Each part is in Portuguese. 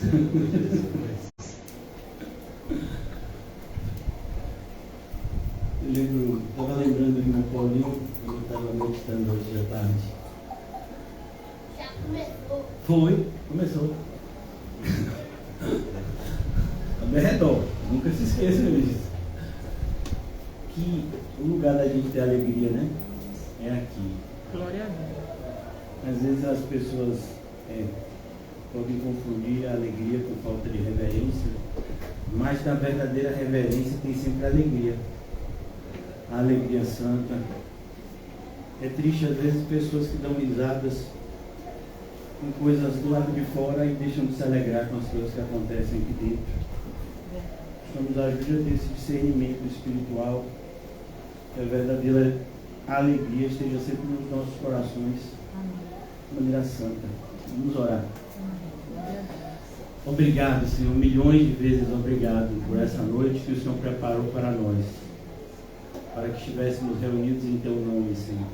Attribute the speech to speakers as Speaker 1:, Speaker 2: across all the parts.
Speaker 1: Eu estava lembrando do irmão Paulinho, quando eu estava meditando hoje à tarde.
Speaker 2: Já começou.
Speaker 1: Começou. A derredor, nunca se esqueça disso. Que o lugar da gente ter alegria, né? É aqui.
Speaker 3: Glória a Deus.
Speaker 1: Às vezes as pessoas podem confundir a alegria com falta de reverência, mas na verdadeira reverência tem sempre alegria. A alegria santa. É triste às vezes pessoas que dão risadas com coisas do lado de fora e deixam de se alegrar com as coisas que acontecem aqui dentro. Nos ajuda a ter esse discernimento espiritual, que a verdadeira alegria esteja sempre nos nossos corações, de maneira santa. Vamos orar. Obrigado, Senhor, milhões de vezes obrigado por essa noite que o Senhor preparou para nós, para que estivéssemos reunidos em Teu nome, Senhor,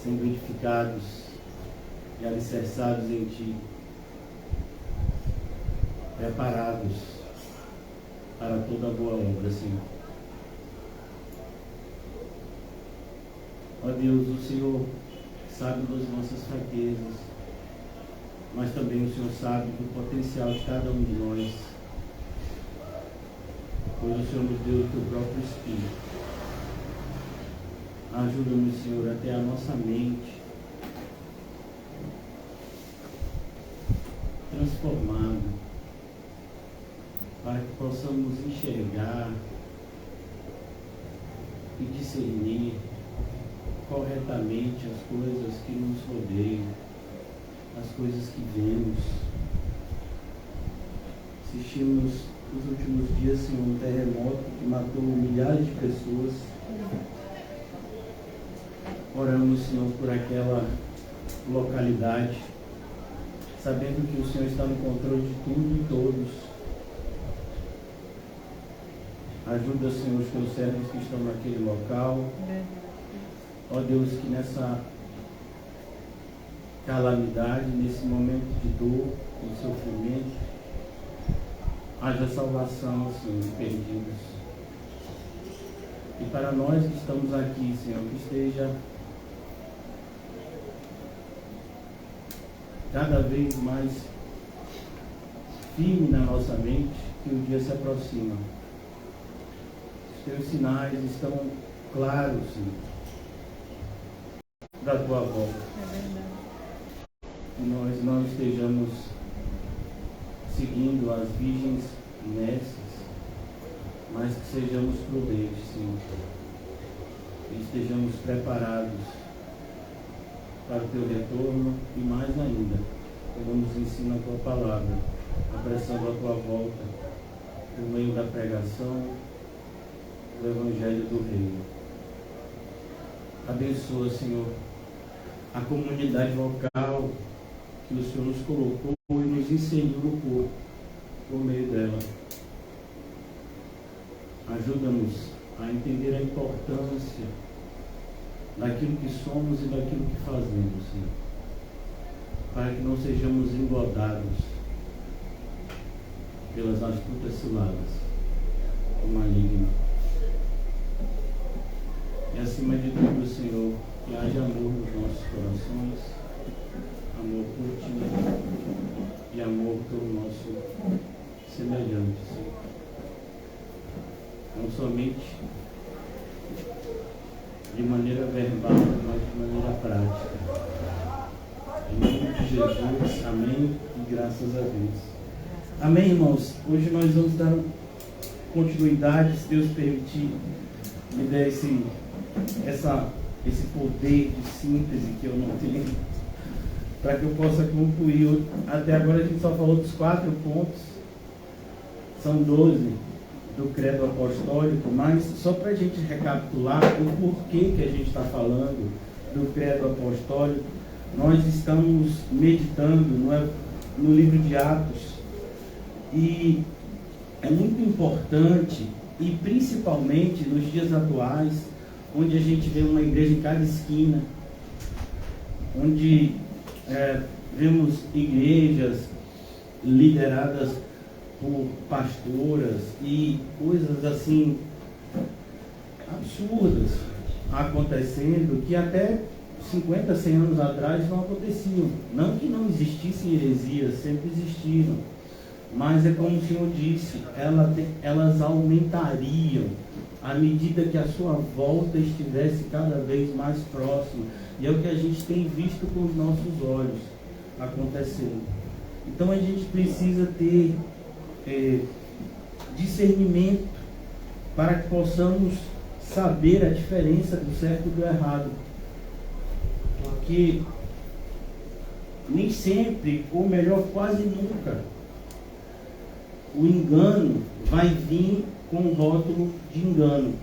Speaker 1: sendo edificados e alicerçados em Ti, preparados para toda boa obra, Senhor. Ó Deus, o Senhor sabe das nossas fraquezas, mas também o Senhor sabe do potencial de cada um de nós, pois o Senhor nos deu o Teu próprio Espírito. Ajuda-nos, Senhor, a ter a nossa mente transformada, para que possamos enxergar e discernir corretamente as coisas que nos rodeiam, as coisas que vemos. Assistimos nos últimos dias, Senhor, um terremoto que matou milhares de pessoas. Oramos, Senhor, por aquela localidade, sabendo que o Senhor está no controle de tudo e todos. Ajuda, Senhor, os Teus servos que estão naquele local. Ó Deus, que nessa calamidade, nesse momento de dor e sofrimento, haja salvação, Senhor, de perdidos. E para nós que estamos aqui, Senhor, que esteja cada vez mais firme na nossa mente que o dia se aproxima. Os Teus sinais estão claros, Senhor, da Tua volta. Que nós não estejamos seguindo as virgens inércias, mas que sejamos prudentes, Senhor, e estejamos preparados para o Teu retorno e mais ainda, como nos ensina a Tua palavra, apressando a Tua volta por meio da pregação do Evangelho do Reino. Abençoa, Senhor, a comunidade local que o Senhor nos colocou e nos inseriu no corpo por meio dela. Ajuda-nos a entender a importância daquilo que somos e daquilo que fazemos, Senhor, para que não sejamos engordados pelas astutas ciladas do maligno. E acima de tudo, Senhor, que haja amor nos nossos corações, amor por Ti e amor pelo nosso semelhante, Senhor. Não somente de maneira verbal, mas de maneira prática. Em nome de Jesus, amém e graças a Deus. Amém, irmãos? Hoje nós vamos dar continuidade, se Deus permitir, me der esse poder de síntese que eu não tenho, para que eu possa concluir. Até agora a gente só falou dos 4 pontos, são 12 do credo apostólico, mas só para a gente recapitular o porquê que a gente está falando do credo apostólico, nós estamos meditando no livro de Atos, e é muito importante, e principalmente nos dias atuais, onde a gente vê uma igreja em cada esquina, onde vemos igrejas lideradas por pastoras e coisas assim absurdas acontecendo que até 50, 100 anos atrás não aconteciam. Não que não existissem heresias, sempre existiram. Mas é como o Senhor disse, elas aumentariam à medida que a sua volta estivesse cada vez mais próxima. E é o que a gente tem visto com os nossos olhos acontecendo. Então a gente precisa ter discernimento para que possamos saber a diferença do certo e do errado. Porque nem sempre, ou melhor, quase nunca, o engano vai vir com um rótulo de engano.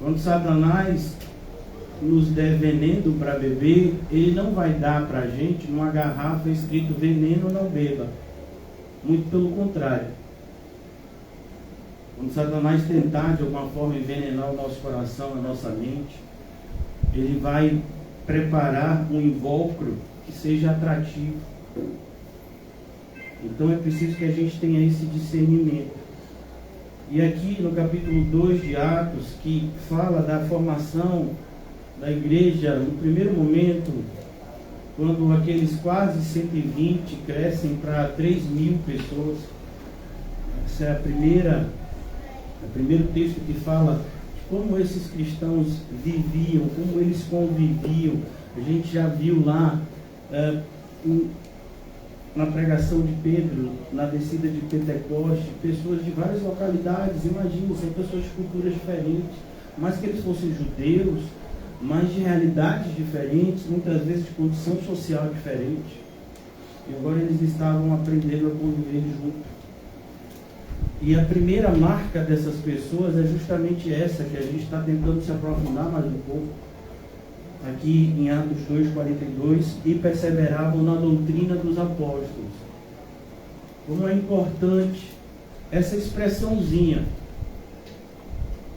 Speaker 1: Quando Satanás nos der veneno para beber, ele não vai dar para a gente numa garrafa escrito veneno não beba. Muito pelo contrário. Quando Satanás tentar de alguma forma envenenar o nosso coração, a nossa mente, ele vai preparar um invólucro que seja atrativo. Então é preciso que a gente tenha esse discernimento. E aqui no capítulo 2 de Atos, que fala da formação da igreja, no primeiro momento, quando aqueles quase 120 crescem para 3.000 pessoas. Essa é o primeiro texto que fala de como esses cristãos viviam, como eles conviviam. A gente já viu lá na pregação de Pedro, na descida de Pentecoste, pessoas de várias localidades, imagina, são pessoas de culturas diferentes, mas que eles fossem judeus, mas de realidades diferentes, muitas vezes de condição social diferente. E agora eles estavam aprendendo a conviver junto. E a primeira marca dessas pessoas é justamente essa, que a gente está tentando se aprofundar mais um pouco. Aqui em Atos 2:42, e perseveravam na doutrina dos apóstolos. Como é importante essa expressãozinha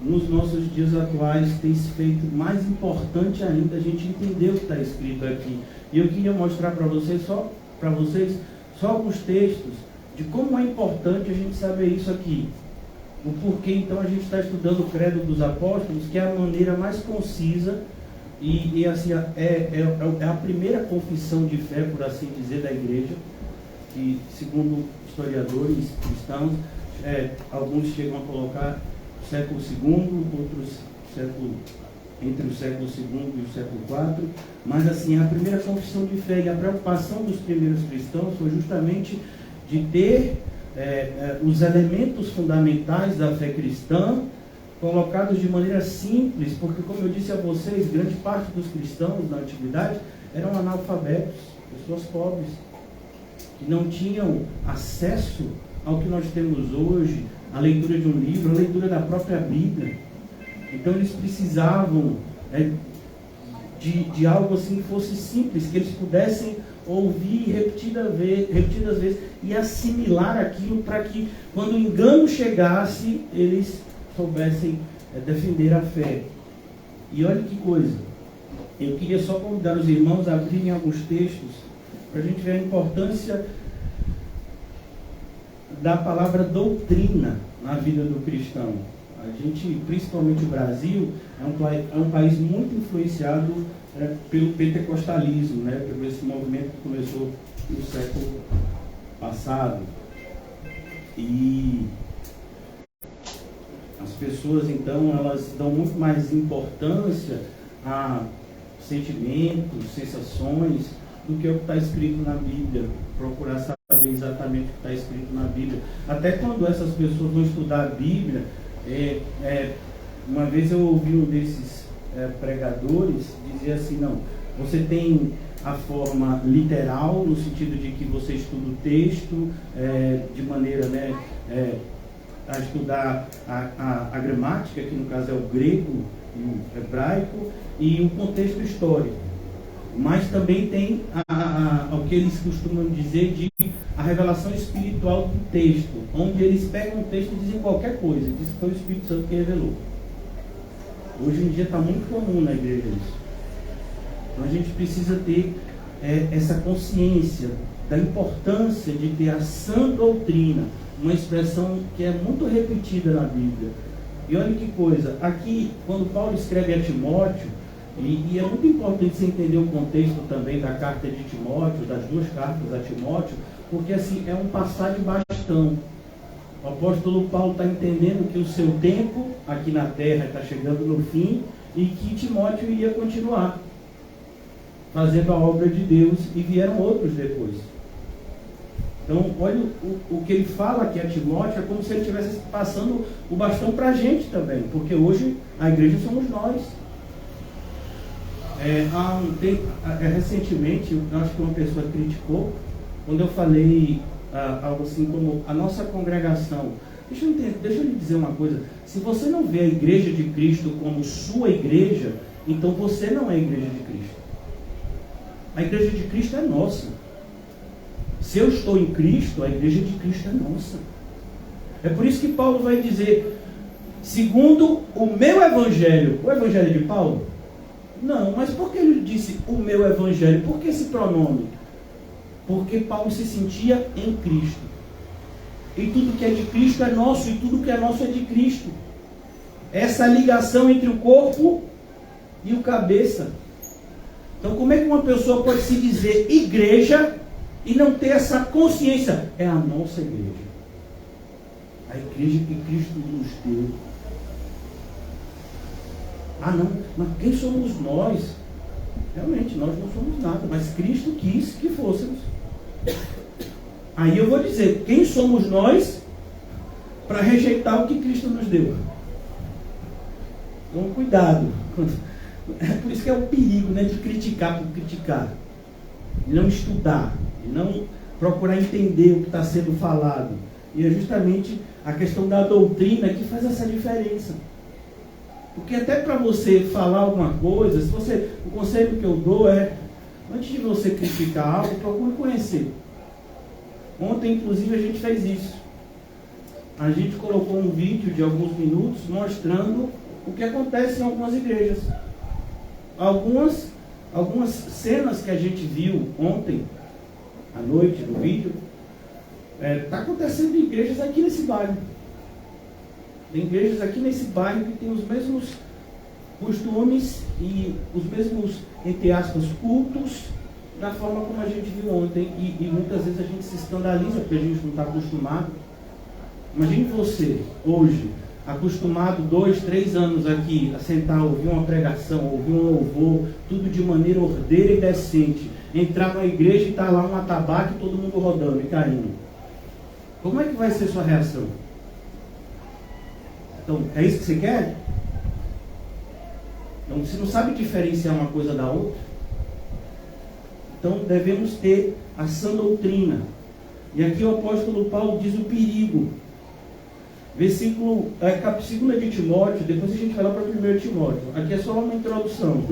Speaker 1: nos nossos dias atuais tem se feito mais importante ainda a gente entender o que está escrito aqui. E eu queria mostrar para vocês só alguns textos de como é importante a gente saber isso aqui. O porquê então a gente está estudando o Credo dos Apóstolos, que é a maneira mais concisa e assim, é a primeira confissão de fé, por assim dizer, da igreja, que segundo historiadores cristãos, alguns chegam a colocar século II, outros entre o século II e o século IV, mas assim, a primeira confissão de fé e a preocupação dos primeiros cristãos foi justamente de ter os elementos fundamentais da fé cristã colocados de maneira simples, porque como eu disse a vocês, grande parte dos cristãos na antiguidade eram analfabetos, pessoas pobres, que não tinham acesso ao que nós temos hoje, a leitura de um livro, a leitura da própria Bíblia. Então eles precisavam de algo assim que fosse simples, que eles pudessem ouvir repetidas vezes e assimilar aquilo, para que quando o engano chegasse, eles soubessem defender a fé. E olha que coisa, eu queria só convidar os irmãos a abrirem alguns textos para a gente ver a importância da palavra doutrina na vida do cristão. A gente, principalmente o Brasil, é um país muito influenciado pelo pentecostalismo, por esse movimento que começou no século passado. E as pessoas, então, elas dão muito mais importância a sentimentos, sensações, do que o que está escrito na Bíblia. Procurar saber exatamente o que está escrito na Bíblia. Até quando essas pessoas vão estudar a Bíblia, uma vez eu ouvi um desses pregadores dizer assim, não, você tem a forma literal, no sentido de que você estuda o texto de maneira a estudar a gramática, que no caso é o grego e o hebraico, e o contexto histórico. Mas também tem o que eles costumam dizer de a revelação espiritual do texto, onde eles pegam o texto e dizem qualquer coisa, diz que foi o Espírito Santo que revelou. Hoje em dia está muito comum na igreja isso. Então a gente precisa ter essa consciência da importância de ter a sã doutrina, uma expressão que é muito repetida na Bíblia. E olha que coisa, aqui, quando Paulo escreve a Timóteo, e é muito importante você entender o contexto também da carta de Timóteo, das duas cartas a Timóteo, porque assim, é um passar de bastão. O apóstolo Paulo está entendendo que o seu tempo aqui na terra está chegando no fim e que Timóteo iria continuar fazendo a obra de Deus, e vieram outros depois. Então, olha o que ele fala aqui a Timóteo, é como se ele estivesse passando o bastão para a gente também, porque hoje a igreja somos nós. Recentemente, eu acho que uma pessoa criticou, quando eu falei algo assim como a nossa congregação. Deixa eu lhe dizer uma coisa, se você não vê a igreja de Cristo como sua igreja, então você não é a igreja de Cristo. A igreja de Cristo é nossa. Se eu estou em Cristo, a igreja de Cristo é nossa. É por isso que Paulo vai dizer, segundo o meu evangelho. O evangelho de Paulo? Não, mas por que ele disse o meu evangelho? Por que esse pronome? Porque Paulo se sentia em Cristo. E tudo que é de Cristo é nosso, e tudo que é nosso é de Cristo. Essa ligação entre o corpo e o cabeça. Então, como é que uma pessoa pode se dizer igreja e não ter essa consciência? É a nossa igreja. A igreja que Cristo nos deu. Ah, não, mas quem somos nós? Realmente, nós não somos nada, mas Cristo quis que fôssemos. Aí eu vou dizer, quem somos nós para rejeitar o que Cristo nos deu? Então, cuidado. É por isso que é o perigo, né, de criticar por criticar. De não estudar, de não procurar entender o que está sendo falado. E é justamente a questão da doutrina que faz essa diferença. Porque até para você falar alguma coisa, o conselho que eu dou é, antes de você criticar algo, procure conhecer. Ontem, inclusive, a gente fez isso. A gente colocou um vídeo de alguns minutos mostrando o que acontece em algumas igrejas. Algumas cenas que a gente viu ontem, à noite, no vídeo, está acontecendo em igrejas aqui nesse bairro. Tem igrejas aqui nesse bairro que tem os mesmos costumes e os mesmos, entre aspas, cultos, da forma como a gente viu ontem. E muitas vezes a gente se escandaliza porque a gente não está acostumado. Imagine você, hoje, acostumado 2, 3 anos aqui a sentar, ouvir uma pregação, ouvir um louvor, tudo de maneira ordeira e decente. Entrar na igreja e estar lá um atabaque e todo mundo rodando e caindo. Como é que vai ser sua reação? Então, é isso que você quer? Então, você não sabe diferenciar uma coisa da outra? Então, devemos ter a sã doutrina. E aqui o apóstolo Paulo diz o perigo. Versículo, 2 de Timóteo, depois a gente vai lá para 1 Timóteo. Aqui é só uma introdução.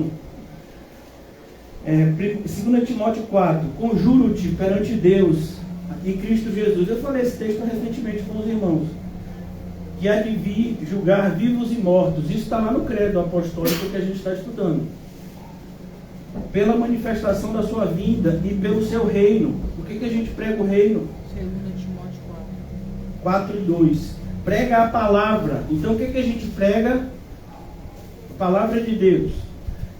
Speaker 1: 2 Timóteo 4, conjuro-te perante Deus e Cristo Jesus. Eu falei esse texto recentemente com os irmãos. Que há de vir julgar vivos e mortos. Isso está lá no credo apostólico que a gente está estudando. Pela manifestação da sua vinda e pelo seu reino. Por que a gente prega o reino?
Speaker 3: 2 Timóteo
Speaker 1: 4 e 2. Prega a palavra. Então o que a gente prega? A palavra de Deus.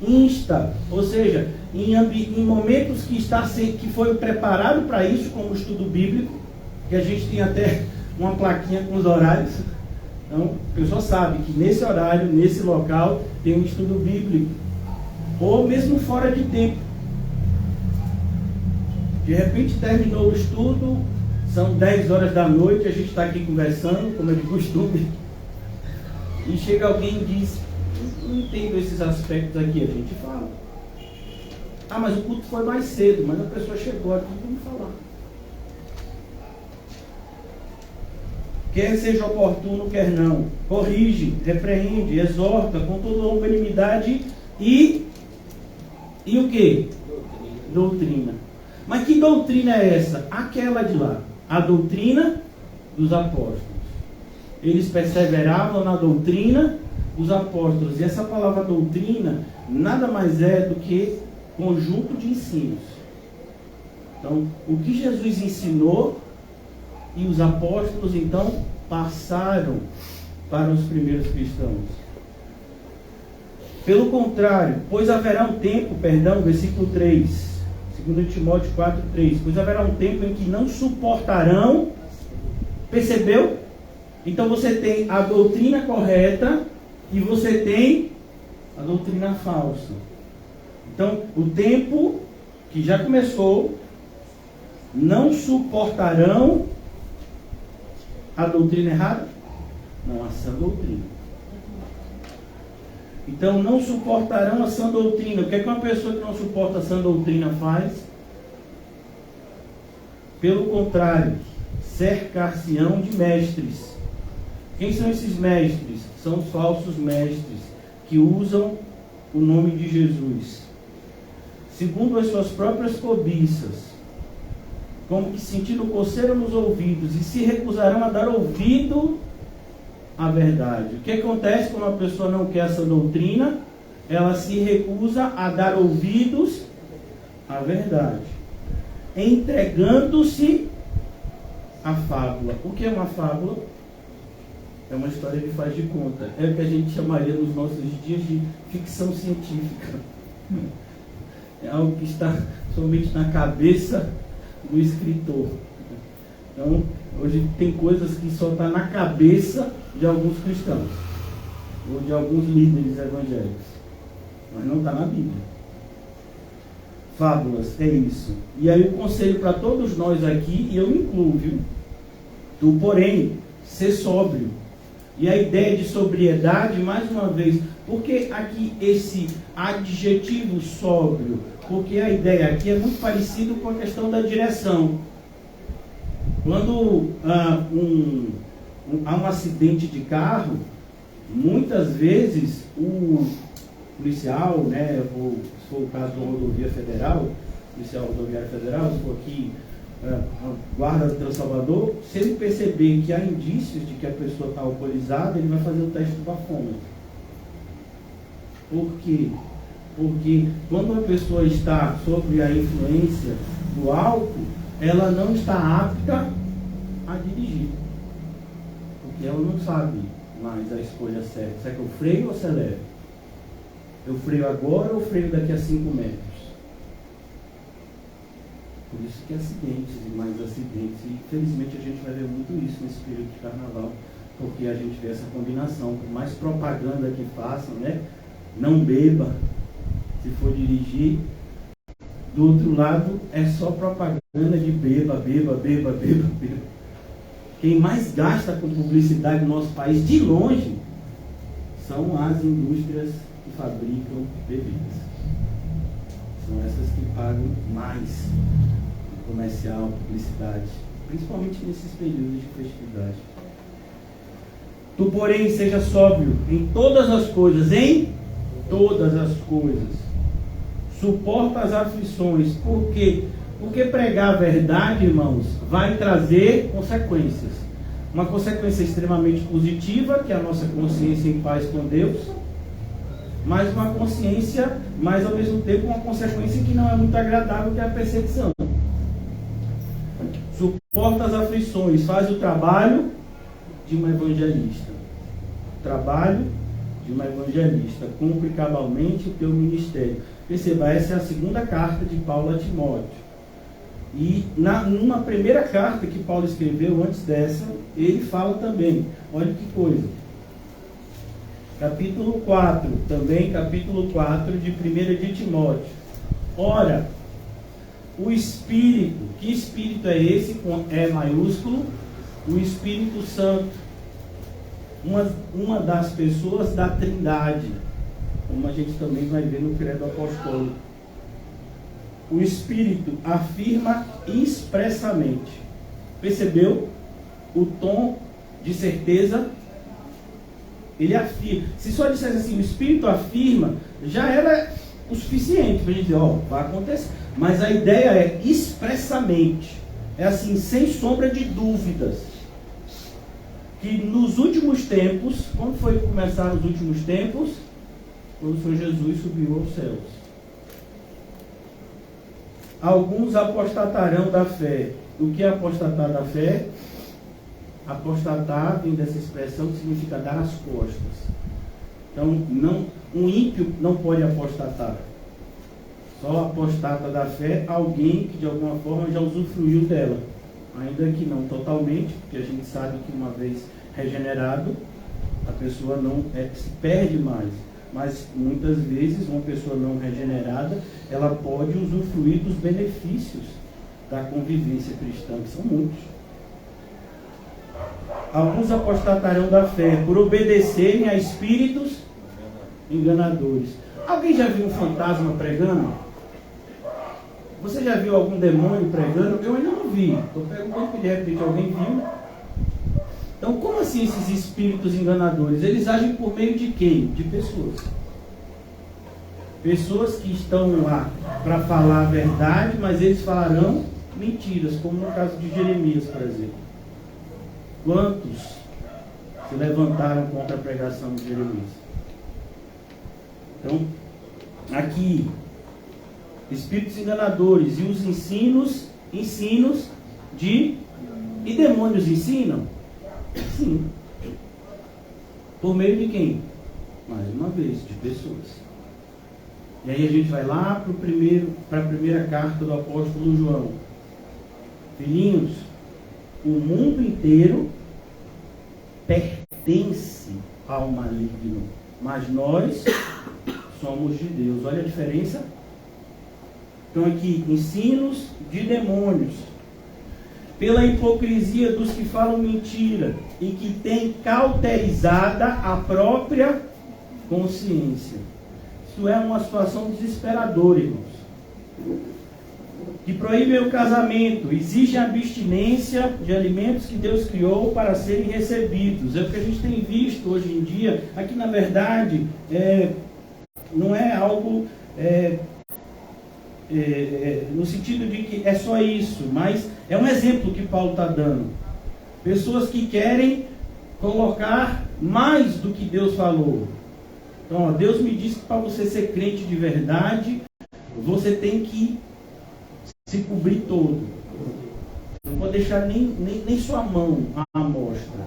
Speaker 1: Insta, ou seja, em momentos que foi preparado para isso, como o estudo bíblico, que a gente tem até uma plaquinha com os horários. Então, a pessoa sabe que nesse horário, nesse local, tem um estudo bíblico. Ou mesmo fora de tempo. De repente terminou o estudo, são 10 horas da noite, a gente está aqui conversando, como é de costume, e chega alguém e diz, não entendo esses aspectos aqui, a gente fala. Ah, mas o culto foi mais cedo, mas a pessoa chegou aqui, vamos falar. Quer seja oportuno, quer não. Corrige, repreende, exorta com toda a humanidade e o quê? Doutrina. Mas que doutrina é essa? Aquela de lá. A doutrina dos apóstolos. Eles perseveravam na doutrina dos apóstolos. E essa palavra doutrina nada mais é do que conjunto de ensinos. Então, o que Jesus ensinou e os apóstolos, então, passaram para os primeiros cristãos. Pelo contrário, pois haverá um tempo, versículo 3, 2 Timóteo 4, 3, pois haverá um tempo em que não suportarão, percebeu? Então você tem a doutrina correta e você tem a doutrina falsa. Então, o tempo que já começou, não suportarão a doutrina errada? Não, a sã doutrina. Então, não suportarão a sã doutrina. O que é que uma pessoa que não suporta a sã doutrina faz? Pelo contrário, cercar-se-ão de mestres. Quem são esses mestres? São os falsos mestres que usam o nome de Jesus segundo as suas próprias cobiças, como que sentindo coceira nos ouvidos, e se recusarão a dar ouvido à verdade. O que acontece quando uma pessoa não quer essa doutrina? Ela se recusa a dar ouvidos à verdade, entregando-se à fábula. O que é uma fábula? É uma história de faz de conta. É o que a gente chamaria nos nossos dias de ficção científica. É algo que está somente na cabeça do escritor. Então, hoje tem coisas que só estão na cabeça de alguns cristãos, ou de alguns líderes evangélicos, mas não está na Bíblia. Fábulas, é isso. E aí o conselho para todos nós aqui, e eu me incluo, viu? Tu, porém, ser sóbrio. E a ideia de sobriedade, mais uma vez, por que aqui esse adjetivo sóbrio? Porque a ideia aqui é muito parecida com a questão da direção. Quando há um acidente de carro, muitas vezes o policial, né, ou se for o caso da rodovia federal, policial rodoviário federal, se for aqui a guarda do Salvador, se ele perceber que há indícios de que a pessoa está alcoolizada, ele vai fazer o teste do bafômetro. Por quê? Porque quando a pessoa está sob a influência do álcool, ela não está apta a dirigir. Porque ela não sabe mais a escolha certa. Será que eu freio ou acelero? Eu freio agora ou freio daqui a 5 metros? Por isso que acidentes e mais acidentes. E infelizmente a gente vai ver muito isso nesse período de carnaval. Porque a gente vê essa combinação. Por mais propaganda que façam, né? Não beba se for dirigir. Do outro lado é só propaganda de beba, beba, beba, beba, beba. Quem mais gasta com publicidade no nosso país, de longe, são as indústrias que fabricam bebidas. São essas que pagam mais comercial, publicidade, principalmente nesses períodos de festividade. Tu, porém, seja sóbrio em todas as coisas, suporta as aflições. Por quê? Porque pregar a verdade, irmãos, vai trazer consequências. Uma consequência extremamente positiva, que é a nossa consciência em paz com Deus, mas uma consciência, mas ao mesmo tempo uma consequência que não é muito agradável, que é a perseguição. Suporta as aflições, faz o trabalho de um evangelista. Cumpre cabalmente o teu ministério. Perceba, essa é a segunda carta de Paulo a Timóteo. E numa primeira carta que Paulo escreveu antes dessa, ele fala também, olha que coisa. Capítulo 4 de 1 de Timóteo. Ora, o Espírito, que Espírito é esse? Com E maiúsculo, o Espírito Santo. Uma das pessoas da Trindade, como a gente também vai ver no Credo Apostólico. O Espírito afirma expressamente. Percebeu o tom de certeza? Ele afirma. Se só dissesse assim, o Espírito afirma, já era o suficiente para a gente dizer, vai acontecer. Mas a ideia é expressamente. É assim, sem sombra de dúvidas. Que nos últimos tempos, quando foi que começaram os últimos tempos? Quando o Senhor Jesus subiu aos céus. alguns apostatarão da fé. O que é apostatar da fé? Apostatar vem dessa expressão que significa dar as costas. Então, um ímpio não pode apostatar. Só apostata da fé alguém que de alguma forma já usufruiu dela. Ainda que não totalmente, porque a gente sabe que uma vez regenerado, a pessoa não se perde mais. Mas muitas vezes uma pessoa não regenerada, ela pode usufruir dos benefícios da convivência cristã, que são muitos. Alguns apostatarão da fé por obedecerem a espíritos enganadores. Alguém já viu um fantasma pregando? Você já viu algum demônio pregando? Eu ainda não vi. Estou perguntando que de repente alguém viu. Então, como assim esses espíritos enganadores? Eles agem por meio de quem? De pessoas. Pessoas que estão lá para falar a verdade, mas eles falarão mentiras, como no caso de Jeremias, por exemplo. Quantos se levantaram contra a pregação de Jeremias? Então, aqui, espíritos enganadores e os ensinos de... E demônios ensinam? Sim. Por meio de quem? Mais uma vez, de pessoas. E aí a gente vai lá para a primeira carta do apóstolo João. Filhinhos, o mundo inteiro pertence ao maligno, mas nós somos de Deus. Olha a diferença. Então aqui, ensinos de demônios, pela hipocrisia dos que falam mentira e que têm cauterizada a própria consciência. Isso é uma situação desesperadora, irmãos. Que proíbem o casamento, exige a abstinência de alimentos que Deus criou para serem recebidos. É o que a gente tem visto hoje em dia. Aqui, na verdade, não é algo no sentido de que é só isso, mas é um exemplo que Paulo está dando. Pessoas que querem colocar mais do que Deus falou. Então, Deus me disse que para você ser crente de verdade, você tem que se cobrir todo. Não pode deixar nem sua mão à amostra.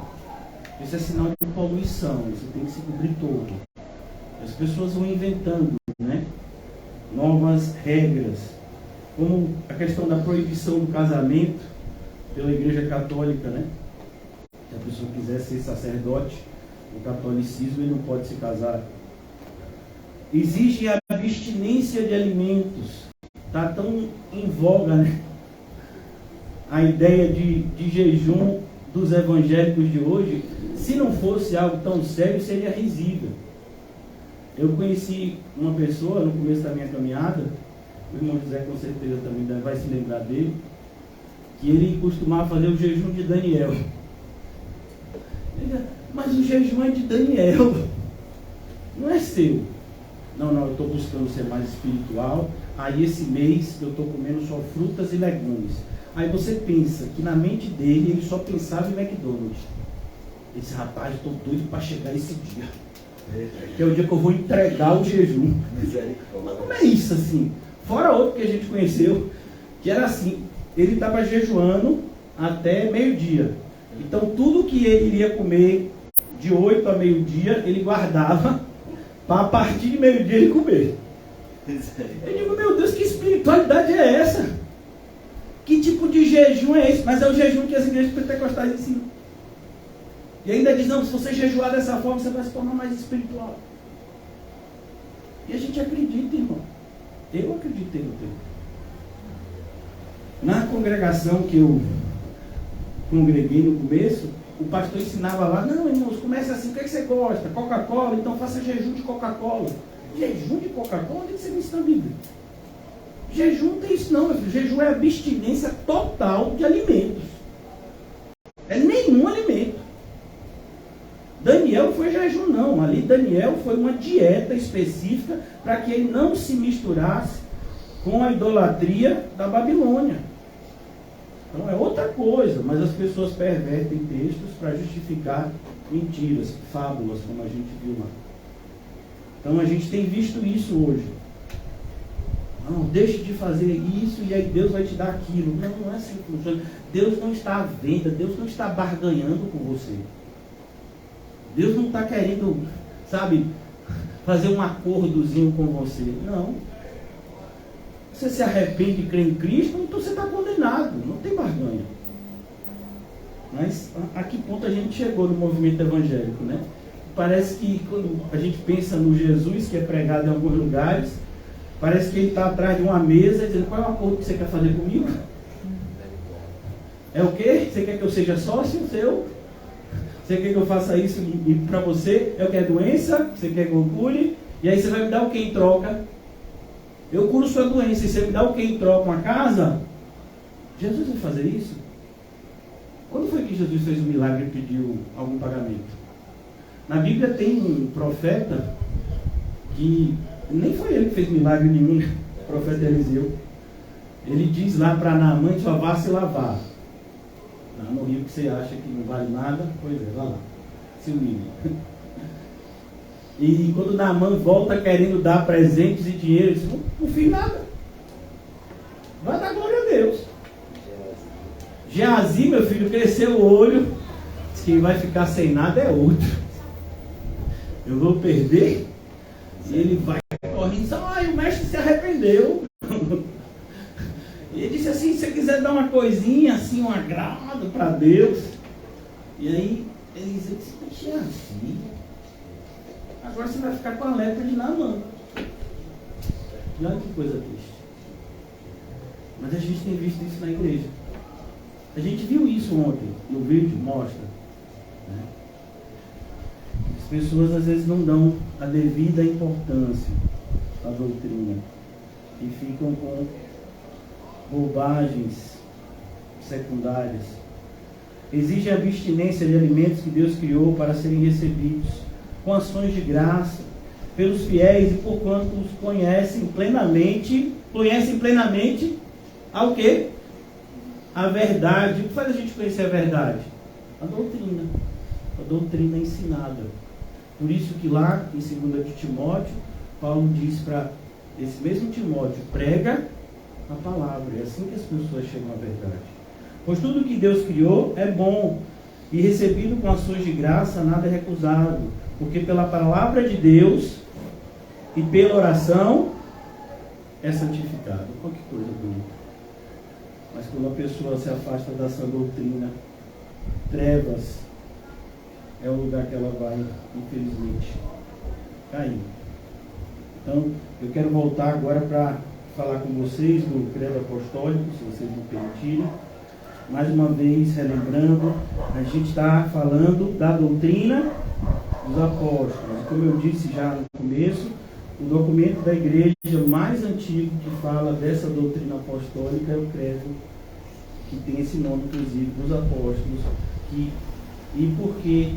Speaker 1: Isso é sinal de poluição. Você tem que se cobrir todo. As pessoas vão inventando, né, novas regras. Como a questão da proibição do casamento pela Igreja Católica, né? Se a pessoa quiser ser sacerdote, o catolicismo, ele não pode se casar. Exige a abstinência de alimentos. Está tão em voga, né, a ideia de jejum dos evangélicos de hoje. Se não fosse algo tão sério, seria risível. Eu conheci uma pessoa no começo da minha caminhada, o irmão José com certeza também vai se lembrar dele, que ele costumava fazer o jejum de Daniel. Mas o jejum é de Daniel, não é seu. Não, eu estou buscando ser mais espiritual. Aí esse mês eu estou comendo só frutas e legumes. Aí você pensa que na mente dele ele só pensava em McDonald's. Esse rapaz, estou doido para chegar esse dia, que é o dia que eu vou entregar o jejum. Mas como é isso assim? Fora outro que a gente conheceu, que era assim, ele estava jejuando até meio-dia. Então tudo que ele iria comer de 8 a meio-dia, ele guardava para a partir de meio-dia ele comer. Eu digo, meu Deus, que espiritualidade é essa? Que tipo de jejum é esse? Mas é o jejum que as igrejas pentecostais ensinam. E ainda diz, não, se você jejuar dessa forma, você vai se tornar mais espiritual. E a gente acredita, irmão. Eu acreditei no tempo. Na congregação que eu congreguei no começo, o pastor ensinava lá, não, irmãos, comece assim, o que você gosta? Coca-Cola? Então faça jejum de Coca-Cola. Jejum de Coca-Cola? Onde você vê isso na Bíblia? Jejum não tem isso não, meu filho. Jejum é abstinência total de alimentos. É nenhum alimento. Daniel não foi jejum não. Ali Daniel foi uma dieta específica para que ele não se misturasse com a idolatria da Babilônia. Então é outra coisa, mas as pessoas pervertem textos para justificar mentiras, fábulas, como a gente viu lá. Então a gente tem visto isso hoje. Não, deixe de fazer isso e aí Deus vai te dar aquilo. Não, não é assim que funciona. Deus não está à venda, Deus não está barganhando com você. Deus não está querendo, sabe, fazer um acordozinho com você. Não. Você se arrepende e crê em Cristo, então você está condenado. Não tem barganha. Mas a que ponto a gente chegou no movimento evangélico, né? Parece que quando a gente pensa no Jesus que é pregado em alguns lugares, parece que ele está atrás de uma mesa dizendo: qual é o acordo que você quer fazer comigo? É o quê? Você quer que eu seja sócio seu? Você quer que eu faça isso para você? Eu quero doença? Você quer que eu cure? E aí você vai me dar o que em troca? Eu curo sua doença e você me dá o que em troca? Uma casa? Jesus vai fazer isso? Quando foi que Jesus fez um milagre e pediu algum pagamento? Na Bíblia tem um profeta que nem foi ele que fez milagre nenhum, o profeta Eliseu. Ele diz lá para Naamã: só vá se lavar. No rio que você acha que não vale nada, pois é, vá lá, se humilhe. E quando Naamã volta querendo dar presentes e dinheiro, ele diz: não fiz nada. Vai dar glória a Deus. Geazi, meu filho, cresceu o olho. Diz que quem vai ficar sem nada é outro. Eu vou perder. E ele vai correndo e diz: o mestre se arrependeu. E ele disse assim: se você quiser dar uma coisinha, assim, um agrado para Deus. E aí ele disse: Geazi, agora você vai ficar com a lepra de Naamã. E olha que coisa triste. Mas a gente tem visto isso na igreja. A gente viu isso ontem, no vídeo, mostra. Né? As pessoas às vezes não dão a devida importância à doutrina. E ficam com bobagens secundárias. Exige a abstinência de alimentos que Deus criou para serem recebidos com ações de graça pelos fiéis e por quanto os conhecem plenamente ao quê? A verdade. O que faz a gente conhecer a verdade? A doutrina ensinada. Por isso que lá em 2 de Timóteo, Paulo diz para esse mesmo Timóteo: prega a palavra. É assim que as pessoas chegam à verdade. Pois tudo que Deus criou é bom, e recebido com ações de graça nada é recusado, porque pela palavra de Deus e pela oração é santificado. Olha que coisa bonita. Mas quando a pessoa se afasta dessa doutrina, trevas é o lugar que ela vai, infelizmente, cair. Então, eu quero voltar agora para falar com vocês do credo apostólico, se vocês me permitirem. Mais uma vez, relembrando, a gente está falando da doutrina dos apóstolos. Como eu disse já no começo, o documento da igreja mais antigo que fala dessa doutrina apostólica é o credo, que tem esse nome, inclusive, dos apóstolos. E por que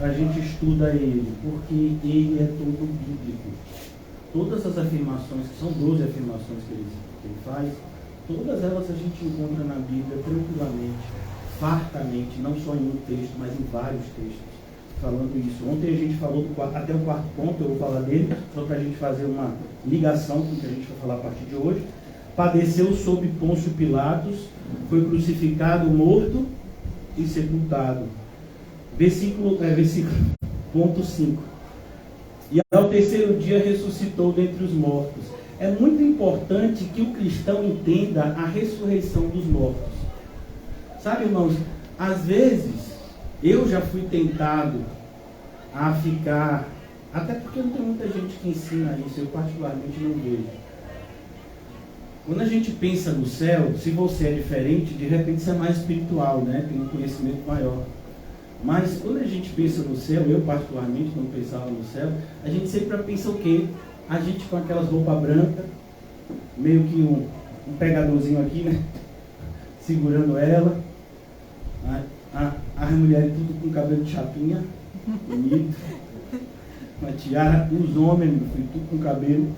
Speaker 1: a gente estuda ele? Porque ele é todo bíblico. Todas as afirmações, que são 12 afirmações que ele faz, todas elas a gente encontra na Bíblia tranquilamente, fartamente, não só em um texto, mas em vários textos, falando isso. Ontem a gente falou até o quarto ponto, eu vou falar dele, só para a gente fazer uma ligação com o que a gente vai falar a partir de hoje. Padeceu sob Pôncio Pilatos, foi crucificado, morto e sepultado. Versículo ponto 5. E ao terceiro dia ressuscitou dentre os mortos. É muito importante que o cristão entenda a ressurreição dos mortos. Sabe, irmãos, às vezes eu já fui tentado a ficar, até porque não tem muita gente que ensina isso, eu particularmente não vejo. Quando a gente pensa no céu, se você é diferente, de repente você é mais espiritual, né? Tem um conhecimento maior. Mas quando a gente pensa no céu, eu particularmente não pensava no céu, a gente sempre pensa o quê? A gente com aquelas roupas brancas, meio que um pegadorzinho aqui, né? Segurando ela. As mulheres tudo com cabelo de chapinha, bonito. Uma tiara, os homens, meu filho, tudo com cabelo,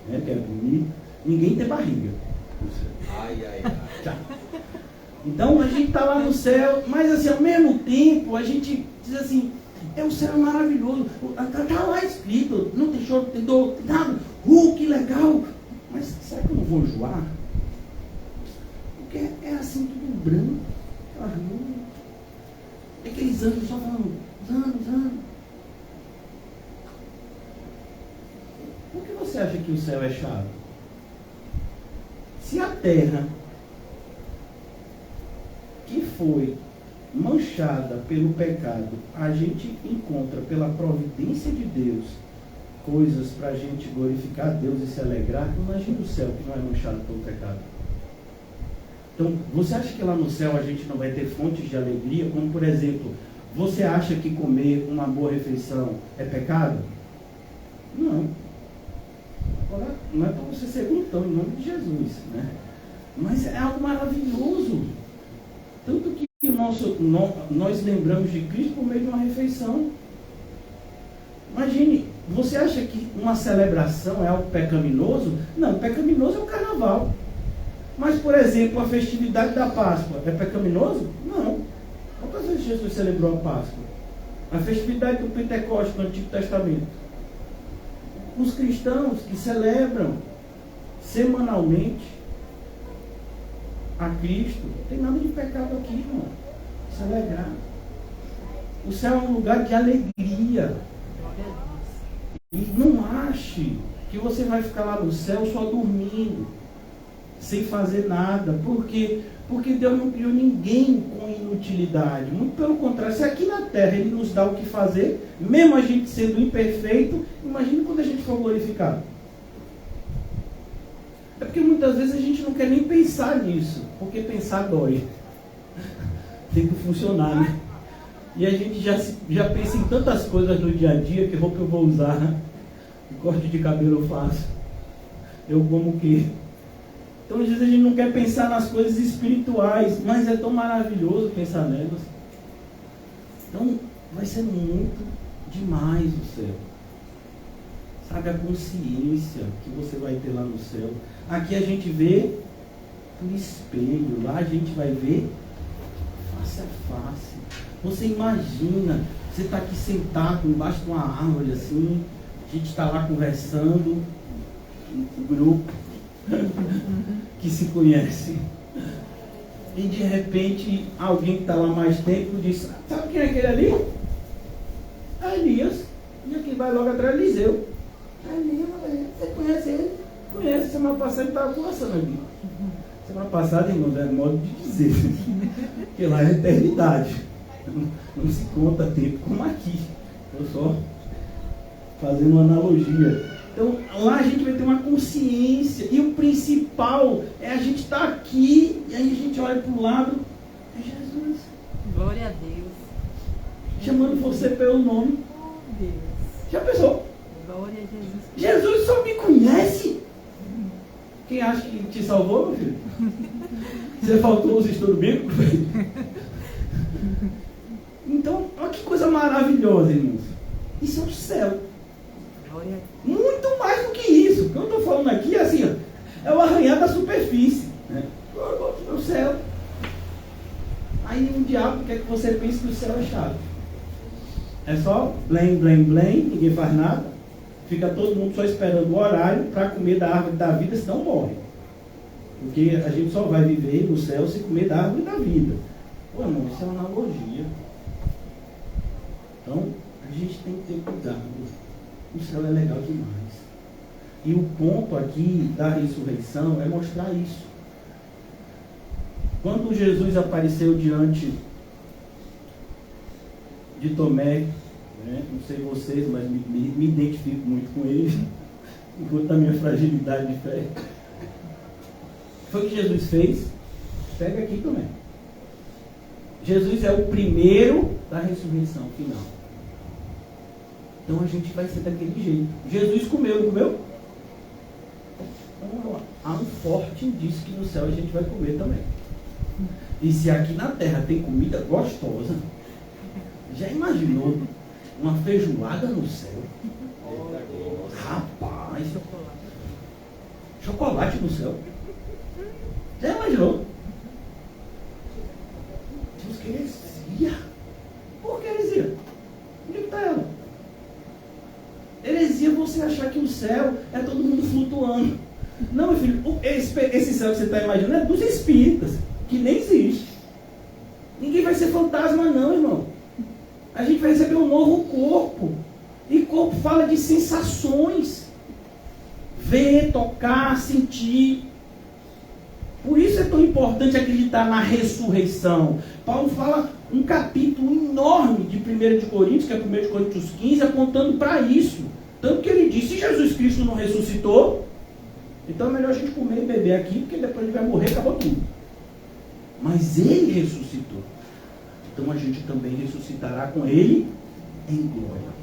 Speaker 1: né? Que é bonito. Ninguém tem barriga. Então a gente está lá no céu, mas assim, ao mesmo tempo, a gente diz assim: o céu é maravilhoso, está lá escrito, não tem choro, não tem dor, nada, que legal.
Speaker 4: mas será que eu não vou enjoar? Porque é assim tudo branco, aquelas nuvens, aqueles anjos só falando, anos.
Speaker 1: Por que você acha que o céu é chato? Se a terra que foi manchada pelo pecado, a gente encontra pela providência de Deus coisas para a gente glorificar a Deus e se alegrar, imagina o céu que não é manchado pelo pecado. Então, você acha que lá no céu a gente não vai ter fontes de alegria? Como, por exemplo, você acha que comer uma boa refeição é pecado? Não. Agora, não é para você ser glutão em nome de Jesus, né? Mas é algo maravilhoso. Tanto que nós lembramos de Cristo por meio de uma refeição. Imagine, você acha que uma celebração é algo pecaminoso? Não, pecaminoso é o carnaval. Mas, por exemplo, a festividade da Páscoa é pecaminoso? Não. Quantas vezes Jesus celebrou a Páscoa? A festividade do Pentecostes no Antigo Testamento. Os cristãos que celebram semanalmente a Cristo, não tem nada de pecado aqui, irmão. Celebrar. O céu é um lugar de alegria. E não ache que você vai ficar lá no céu só dormindo, sem fazer nada. Por quê? Porque Deus não criou ninguém com inutilidade. Muito pelo contrário, se aqui na terra Ele nos dá o que fazer, mesmo a gente sendo imperfeito, imagine quando a gente for glorificado. É porque muitas vezes a gente não quer nem pensar nisso, porque pensar dói. Tem que funcionar, né? E a gente já pensa em tantas coisas no dia a dia, que roupa eu vou usar, né? Que corte de cabelo eu faço, eu como o quê? Então às vezes a gente não quer pensar nas coisas espirituais, mas é tão maravilhoso pensar nelas. Então vai ser muito demais o céu. Sabe, a consciência que você vai ter lá no céu. Aqui a gente vê por espelho, lá a gente vai ver face a face. Você imagina, você está aqui sentado embaixo de uma árvore assim, a gente está lá conversando, um grupo que se conhece, e de repente alguém que está lá mais tempo diz, sabe quem é aquele ali? É Elias. E aqui vai logo atrás Eliseu. Você conhece ele? Conhece, semana passada ele estava conversando aqui. Semana passada, irmão, é modo de dizer, porque lá é eternidade, não se conta tempo como aqui. Estou só fazendo uma analogia. Então lá a gente vai ter uma consciência, e o principal é a gente estar aqui, e aí a gente olha para o lado, é Jesus.
Speaker 3: Glória a Deus.
Speaker 1: Chamando você pelo nome.
Speaker 3: Oh, Deus.
Speaker 1: Já pensou?
Speaker 3: Glória a Jesus.
Speaker 1: Jesus só me conhece. Quem acha que te salvou, meu filho? Você faltou os estudos bíblicos? Então, olha que coisa maravilhosa, irmãos. Isso é o céu.
Speaker 3: Glória a Deus.
Speaker 1: Muito mais do que isso. O que eu estou falando aqui é assim, ó, é o arranhar da superfície. Né? É o céu. Aí o diabo quer que você pense que o céu é chato. É só blém, blém, blém, ninguém faz nada. Fica todo mundo só esperando o horário para comer da árvore da vida, senão morre. Porque a gente só vai viver no céu se comer da árvore da vida. Pô, irmão, isso é uma analogia. Então, a gente tem que ter cuidado. O céu é legal demais. E o ponto aqui da ressurreição é mostrar isso. Quando Jesus apareceu diante de Tomé, né? Não sei vocês, mas me identifico muito com ele, enquanto a minha fragilidade de fé. Foi o que Jesus fez? Pega aqui também. Jesus é o primeiro da ressurreição final. Então a gente vai ser daquele jeito. Jesus comeu, não comeu? Então, há um forte indício que no céu a gente vai comer também. E se aqui na terra tem comida gostosa, já imaginou uma feijoada no céu? Rapaz, chocolate no céu. Já imaginou? Deus, que heresia. Por que heresia? Onde está ela? Heresia você achar que o céu é todo mundo flutuando. Não, meu filho, esse céu que você está imaginando é dos espíritas, que nem existe. Ninguém vai ser fantasma não, irmão. A gente vai receber um novo corpo. E corpo fala de sensações. Ver, tocar, sentir. Por isso é tão importante acreditar na ressurreição. Paulo fala um capítulo enorme de 1 de Coríntios, que é 1 de Coríntios 15, apontando para isso. Tanto que ele diz, se Jesus Cristo não ressuscitou, então é melhor a gente comer e beber aqui, porque depois ele vai morrer e acabou tudo. Mas ele ressuscitou. Então a gente também ressuscitará com ele em glória.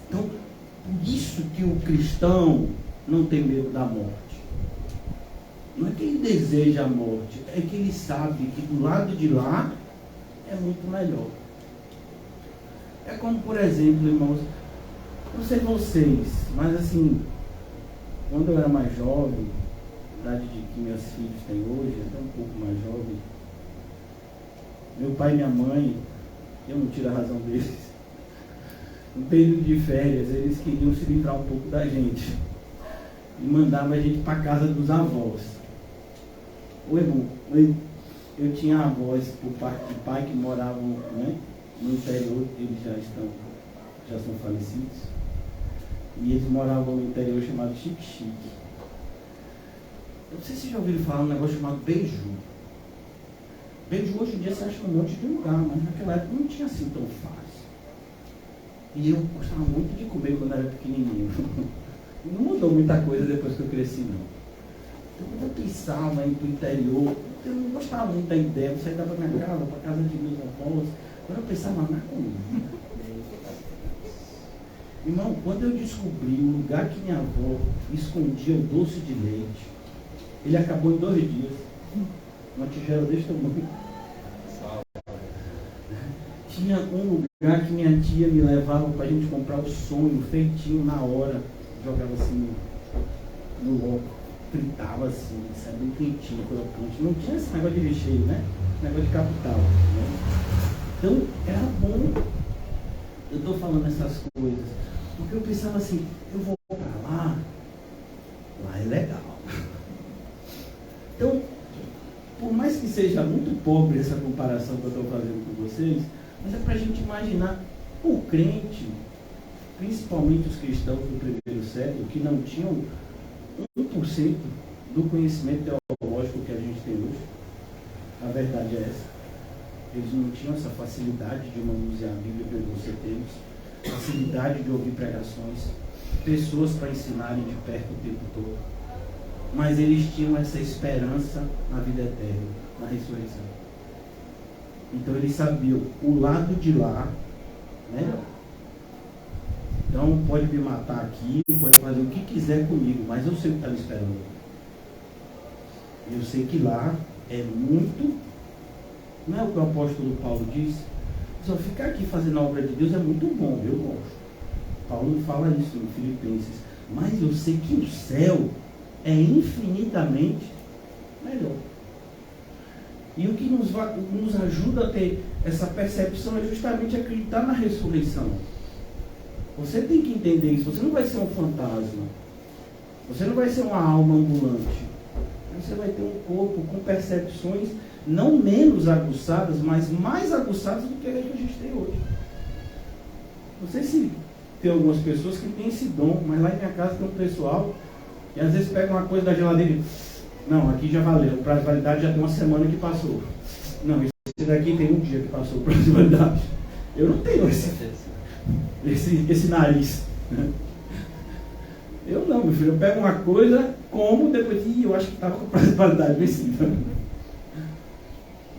Speaker 1: Então, por isso que o cristão não tem medo da morte. Não é que ele deseja a morte, é que ele sabe que do lado de lá é muito melhor. É como, por exemplo, irmãos, não sei vocês, mas assim, quando eu era mais jovem, a idade de que meus filhos têm hoje, até um pouco mais jovem, meu pai e minha mãe, eu não tiro a razão deles, no período de férias, eles queriam se livrar um pouco da gente e mandavam a gente para a casa dos avós. Ô irmão, eu tinha avós por parte de pai que moravam, né, no interior, eles já são falecidos, e eles moravam no interior chamado Xique-Xique. Eu não sei se vocês já ouviram falar um negócio chamado beiju. Beiju hoje em dia você acha um monte de lugar, mas naquela época não tinha assim tão fácil. E eu gostava muito de comer quando era pequenininho. Não mudou muita coisa depois que eu cresci, não. Então, quando eu pensava em ir para o interior, eu não gostava muito da ideia. Eu saía da minha casa, para a casa de meus avós. Quando eu pensava na comida. Irmão, quando eu descobri o lugar que minha avó escondia o doce de leite, ele acabou em 2 dias. Uma tigela desse tamanho. Tinha um lugar que minha tia me levava para a gente comprar o sonho, feitinho na hora. Jogava assim no loco, fritava assim, sabe, bem quentinho, crocante. Não tinha esse negócio de recheio, né? Esse negócio de capital. Né? Então, era bom. Eu estou falando essas coisas, porque eu pensava assim, eu vou para lá é legal. Então, por mais que seja muito pobre essa comparação que eu estou fazendo com vocês, mas é para a gente imaginar o crente, principalmente os cristãos do primeiro século, que não tinham 1% do conhecimento teológico que a gente tem hoje. A verdade é essa. Eles não tinham essa facilidade de manusear a Bíblia que você temos, facilidade de ouvir pregações, pessoas para ensinarem de perto o tempo todo. Mas eles tinham essa esperança na vida eterna, na ressurreição. Então eles sabiam o lado de lá, né? Então pode me matar aqui, pode fazer o que quiser comigo, mas eu sei o que está me esperando. Eu sei que lá é muito, não é o que o apóstolo Paulo diz? Só ficar aqui fazendo a obra de Deus é muito bom, eu gosto. Paulo fala isso em Filipenses, mas eu sei que o céu é infinitamente melhor. E o que nos ajuda a ter essa percepção é justamente acreditar na ressurreição. Você tem que entender isso. Você não vai ser um fantasma. Você não vai ser uma alma ambulante. Você vai ter um corpo com percepções não menos aguçadas, mas mais aguçadas do que a que a gente tem hoje. Não sei se tem algumas pessoas que têm esse dom, mas lá em minha casa tem um pessoal que às vezes pega uma coisa da geladeira e não, aqui já valeu, o prazo de validade já tem uma semana que passou. Não, esse daqui tem um dia que passou o prazo de validade. Eu não tenho esse nariz. Né? Eu não, meu filho, eu pego uma coisa, como, depois, eu acho que estava com o prazo de validade vencido.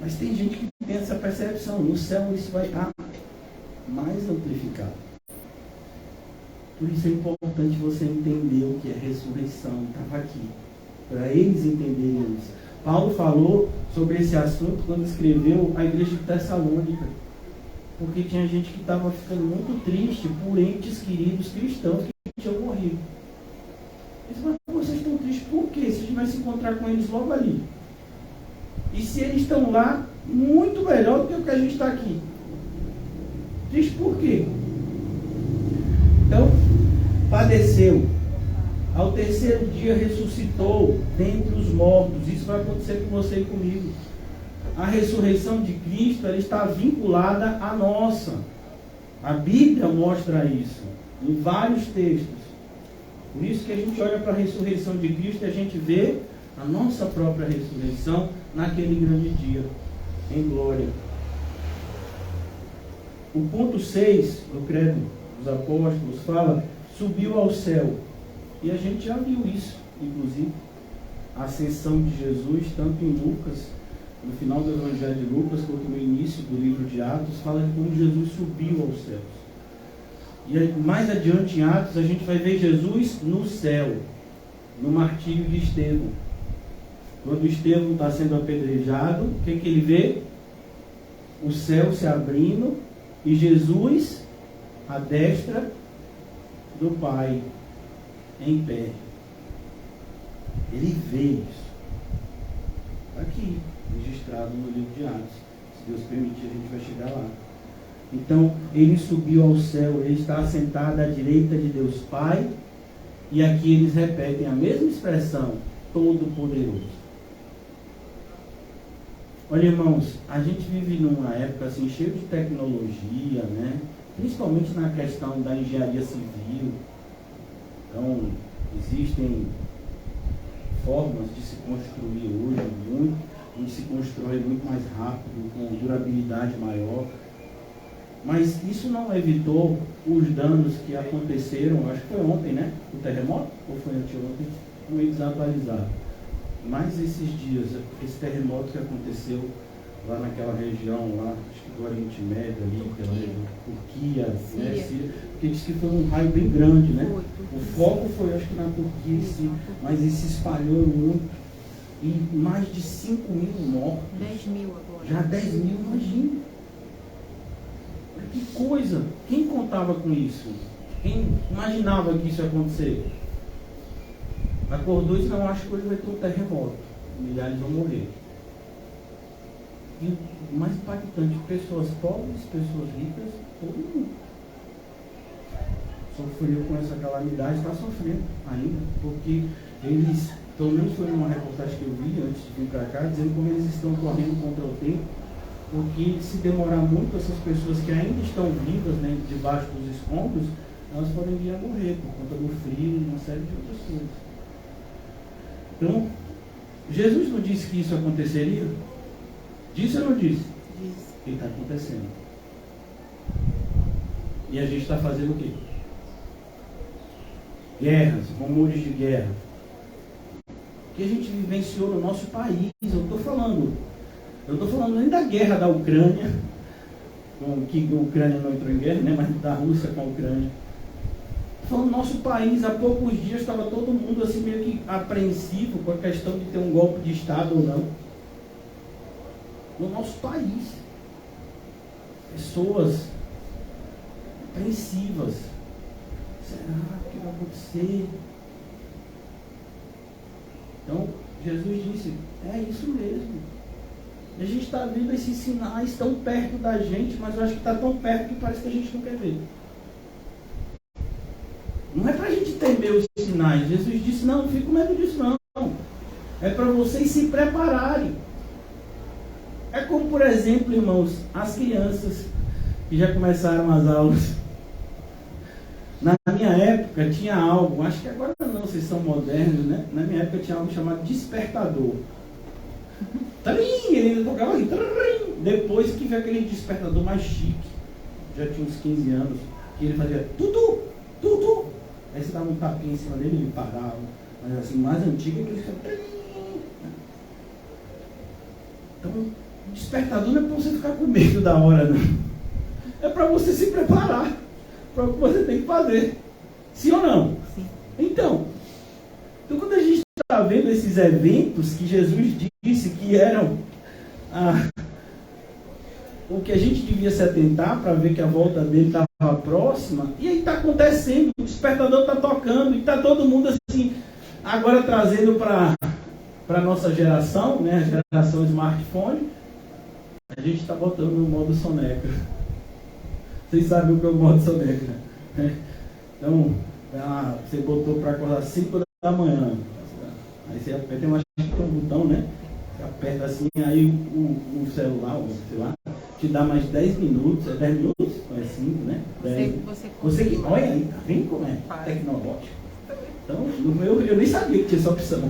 Speaker 1: Mas tem gente que tem essa percepção, no céu isso vai estar mais amplificado. Por isso é importante você entender o que é ressurreição, estava aqui, para eles entenderem isso. Paulo falou sobre esse assunto quando escreveu a igreja de Tessalônica, porque tinha gente que estava ficando muito triste por entes queridos cristãos que tinham morrido. Eles falaram, vocês estão tristes por quê? Se a gente vai se encontrar com eles logo ali. E se eles estão lá, muito melhor do que o que a gente está aqui. Triste por quê? Então, padeceu. ao terceiro dia ressuscitou dentre os mortos. Isso vai acontecer com você e comigo. A ressurreição de Cristo, ela está vinculada à nossa. A Bíblia mostra isso em vários textos. Por isso que a gente olha para a ressurreição de Cristo e a gente vê a nossa própria ressurreição naquele grande dia, em glória. O ponto 6 do Credo dos Apóstolos fala: subiu ao céu. E a gente já viu isso, inclusive, a ascensão de Jesus, tanto em Lucas, no final do Evangelho de Lucas, quanto no início do livro de Atos, fala de como Jesus subiu aos céus. E aí, mais adiante em Atos, a gente vai ver Jesus no céu, no martírio de Estevão. Quando Estevão está sendo apedrejado, o que ele vê? O céu se abrindo e Jesus à destra do Pai, em pé. Ele vê isso. Aqui, registrado no livro de Atos. Se Deus permitir, a gente vai chegar lá. Então, ele subiu ao céu, ele está assentado à direita de Deus Pai, e aqui eles repetem a mesma expressão, Todo-Poderoso. Olha, irmãos, a gente vive numa época assim, cheia de tecnologia, né? Principalmente na questão da engenharia civil. Então, existem formas de se construir hoje, onde se constrói muito mais rápido, com durabilidade maior. Mas isso não evitou os danos que aconteceram, acho que foi ontem, né? O terremoto? Ou foi anteontem? Não meio desatualizado. Mas esses dias, esse terremoto que aconteceu lá naquela região, lá, acho que do Oriente Médio, ali, pela Turquia, né? Síria, porque diz que foi um raio bem grande, né? O foco foi, acho que na Turquia, sim, mas ele se espalhou muito. E mais de 5 mil mortos.
Speaker 3: 10 mil agora.
Speaker 1: Já 10 mil, imagina. Que coisa! Quem contava com isso? Quem imaginava que isso ia acontecer? Acordou e disse: não, acho que hoje vai ter um terremoto. Milhares vão morrer. E o mais impactante, pessoas pobres, pessoas ricas, todo mundo sofreu com essa calamidade, está sofrendo ainda, porque eles, pelo menos foi numa reportagem que eu vi antes de vir para cá, dizendo como eles estão correndo contra o tempo, porque se demorar muito, essas pessoas que ainda estão vivas, né, debaixo dos escombros, elas podem vir a morrer por conta do frio e uma série de outras coisas. Então, Jesus não disse que isso aconteceria? Disse ou não disse?
Speaker 3: Disse.
Speaker 1: E está acontecendo. E a gente está fazendo o quê? Guerras, rumores de guerra. Que a gente vivenciou no nosso país. Eu estou falando nem da guerra da Ucrânia, que a Ucrânia não entrou em guerra, né, mas da Rússia com a Ucrânia. Estou falando do nosso país. Há poucos dias estava todo mundo assim meio que apreensivo com a questão de ter um golpe de Estado ou não. No nosso país. Pessoas apreensivas. Será que vai acontecer? Então, Jesus disse: é isso mesmo. A gente está vendo esses sinais tão perto da gente, mas eu acho que está tão perto que parece que a gente não quer ver. Não é para a gente temer os sinais. Jesus disse: não fique com medo disso não. É para vocês se prepararem. É como, por exemplo, irmãos, as crianças que já começaram as aulas. Na minha época tinha algo, acho que agora não, vocês são modernos, né? Na minha época tinha algo chamado despertador. Ele tocava assim. Depois que veio aquele despertador mais chique, já tinha uns 15 anos, que ele fazia tudo. Aí você dava um tapinha em cima dele e ele parava. Mas assim, mais antigo é que ele ficava. Então, despertador não é para você ficar com medo da hora, não. É para você se preparar para o que você tem que fazer. Sim ou não?
Speaker 3: Sim.
Speaker 1: Então, quando a gente está vendo esses eventos que Jesus disse que eram o que a gente devia se atentar para ver que a volta dele estava próxima, e aí está acontecendo, o despertador está tocando, e está todo mundo assim, agora trazendo para a nossa geração, né, a geração smartphone, a gente está botando no modo soneca. Vocês sabem o que é o modo soneca, né? Então, Você botou para acordar 5 da manhã. Aí você aperta, eu acho que tem um botão, né? Você aperta assim, aí o celular, ou sei lá, te dá mais 10 minutos. É 10 minutos? Ou é 5, né? Você que olha aí, tá vendo como é tecnológico? Então, no meu, eu nem sabia que tinha essa opção.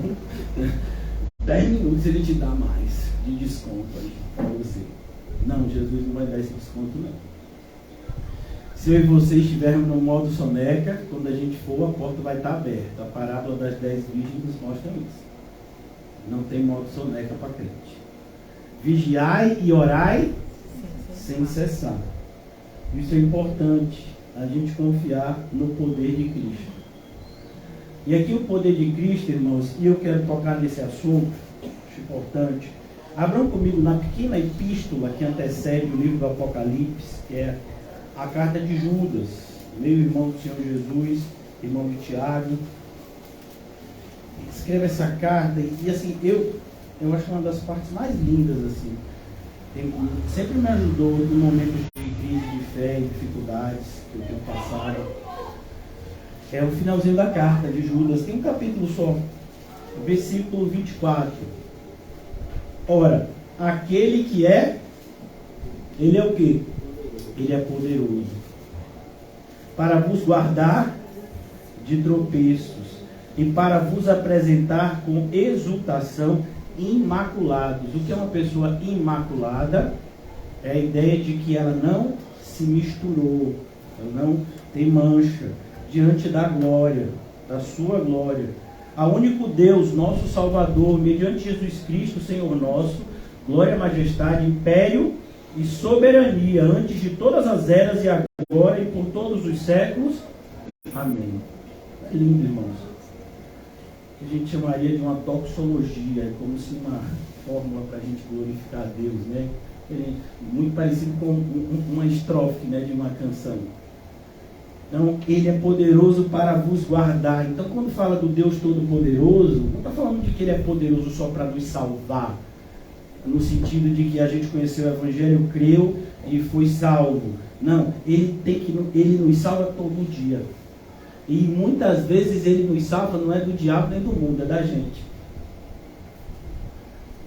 Speaker 1: 10 minutos ele te dá mais de desconto aí para você. Não, Jesus não vai dar esse desconto, não. Se eu e você estivermos no modo soneca, quando a gente for, a porta vai estar aberta. A parábola das 10 virgens nos mostra isso. Não tem modo soneca para crente. Vigiai e orai sem cessar. Isso é importante, a gente confiar no poder de Cristo. E aqui o poder de Cristo, irmãos, e eu quero tocar nesse assunto, acho importante. Abram comigo na pequena epístola que antecede o livro do Apocalipse, que é a carta de Judas, meu irmão do Senhor Jesus, irmão de Tiago. Escreve essa carta e assim, eu acho uma das partes mais lindas, assim. Sempre me ajudou em momentos de crise, de fé e dificuldades que eu tenho passado. É o finalzinho da carta de Judas, tem um capítulo só, versículo 24. Ora, aquele que é, ele é o quê? Ele é poderoso para vos guardar de tropeços e para vos apresentar com exultação imaculados. O que é uma pessoa imaculada? É a ideia de que ela não se misturou, ela não tem mancha diante da glória, da sua glória. A único Deus, nosso Salvador, mediante Jesus Cristo, Senhor nosso, glória, majestade, império e soberania, antes de todas as eras e agora e por todos os séculos. Amém. É lindo, irmãos. A gente chamaria de uma doxologia, como se uma fórmula para a gente glorificar a Deus, né? Muito parecido com uma estrofe, né, de uma canção. Então, ele é poderoso para vos guardar. Então, quando fala do Deus Todo-Poderoso, não está falando de que ele é poderoso só para nos salvar, no sentido de que a gente conheceu o Evangelho, creu e foi salvo. Não, ele nos salva todo dia. E muitas vezes ele nos salva não é do diabo nem do mundo, é da gente.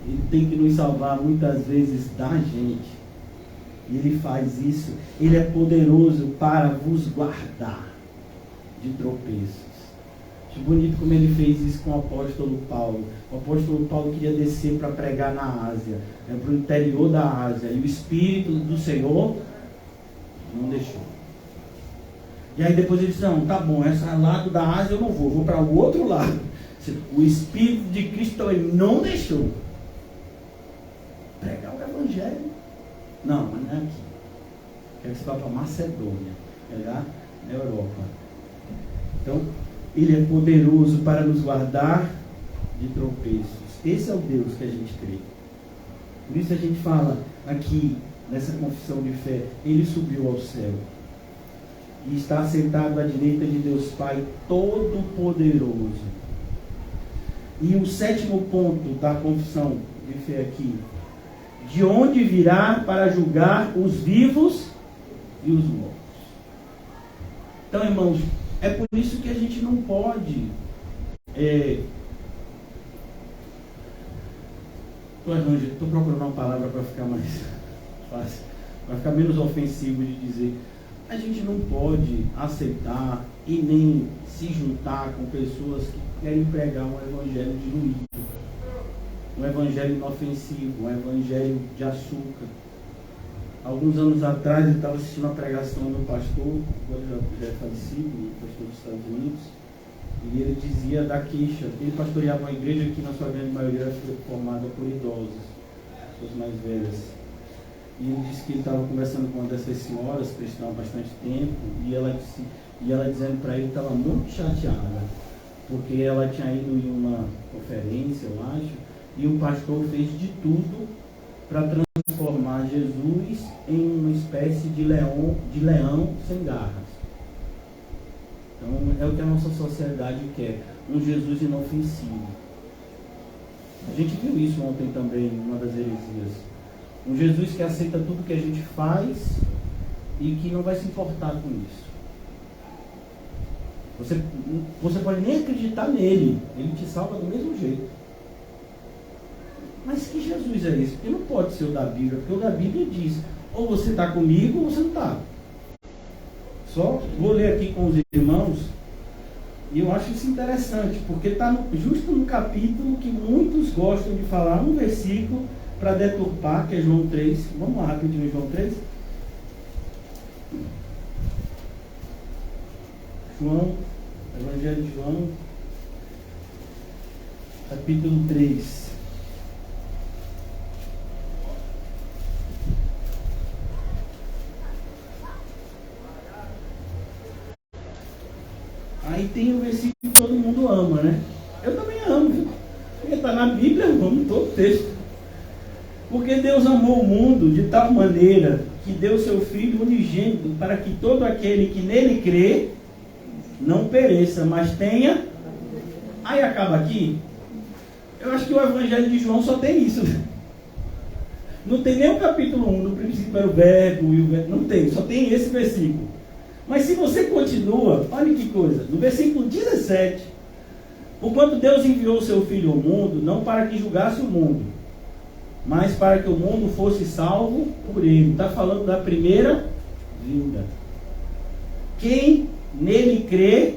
Speaker 1: Ele tem que nos salvar muitas vezes da gente. E ele faz isso. Ele é poderoso para vos guardar de tropeços. Acho bonito como ele fez isso com o apóstolo Paulo. O apóstolo Paulo queria descer para pregar na Ásia, para o interior da Ásia. E o Espírito do Senhor não deixou. E aí depois ele disse, não, tá bom, esse lado da Ásia eu não vou para o outro lado. O Espírito de Cristo ele não deixou. Pregar o Evangelho. Não, mas não é aqui. Quero que você vá para Macedônia, é lá na Europa. Então, ele é poderoso para nos guardar de tropeços. Esse é o Deus que a gente crê. Por isso a gente fala aqui, nessa confissão de fé, ele subiu ao céu. E está sentado à direita de Deus Pai Todo-Poderoso. E o 7º ponto da confissão de fé aqui. De onde virá para julgar os vivos e os mortos. Então, irmãos, é por isso que a gente não pode estou procurando uma palavra para ficar mais fácil, para ficar menos ofensivo de dizer. A gente não pode aceitar e nem se juntar com pessoas que querem pregar um evangelho diluído, um evangelho inofensivo, um evangelho de açúcar. Alguns anos atrás eu estava assistindo a pregação do pastor, agora já é falecido, um pastor dos Estados Unidos, e ele dizia da queixa. Ele pastoreava uma igreja que na sua grande maioria era formada por idosos, pessoas mais velhas. E ele disse que ele estava conversando com uma dessas senhoras, cristã há bastante tempo, e ela dizendo para ele que estava muito chateada, porque ela tinha ido em uma conferência, eu acho, e o pastor fez de tudo para transformar Jesus em uma espécie de leão sem garras. Então é o que a nossa sociedade quer, um Jesus inofensivo. A gente viu isso ontem também, em uma das heresias. Um Jesus que aceita tudo que a gente faz e que não vai se importar com isso. Você pode nem acreditar nele, ele te salva do mesmo jeito. Mas que Jesus é esse? Porque não pode ser o da Bíblia, porque o da Bíblia diz, ou você está comigo ou você não está. Só vou ler aqui com os irmãos, e eu acho isso interessante, porque está justo no capítulo que muitos gostam de falar, um versículo para deturpar, que é João 3. Vamos lá rapidinho, João 3. Evangelho de João, capítulo 3. Aí tem o versículo que todo mundo ama, né? Eu também amo, viu? Porque está na Bíblia, eu amo todo o texto. Porque Deus amou o mundo de tal maneira que deu seu Filho unigênito para que todo aquele que nele crê não pereça, mas tenha. Aí acaba aqui. Eu acho que o Evangelho de João só tem isso. Não tem nem o capítulo 1, no princípio era o verbo, e o verbo. Não tem, só tem esse versículo. Mas se você continua, olha que coisa, no versículo 17, porquanto Deus enviou o seu Filho ao mundo, não para que julgasse o mundo, mas para que o mundo fosse salvo por ele. Está falando da primeira vinda. Quem nele crê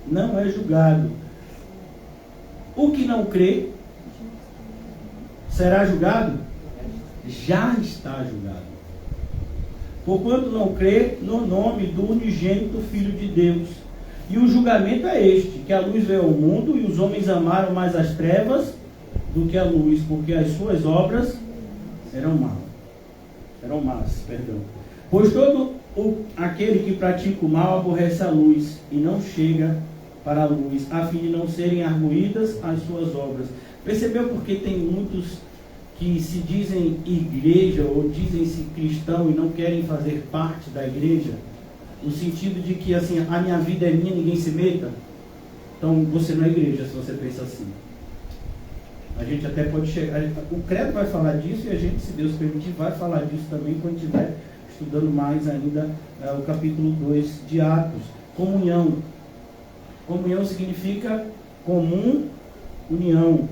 Speaker 1: não é julgado. O que não crê será julgado? Já está julgado. Porquanto não crê no nome do unigênito Filho de Deus. E o julgamento é este, que a luz veio ao mundo e os homens amaram mais as trevas do que a luz, porque as suas obras eram más. Pois todo aquele que pratica o mal aborrece a luz e não chega para a luz, a fim de não serem arguídas as suas obras. Percebeu porque tem muitos que se dizem igreja ou dizem-se cristão e não querem fazer parte da igreja? No sentido de que assim, a minha vida é minha, ninguém se meta. Então você não é igreja se você pensa assim. A gente até pode chegar, o credo vai falar disso e a gente, se Deus permitir, vai falar disso também quando estiver estudando mais ainda o capítulo 2 de Atos. Comunhão. Comunhão significa comum, união.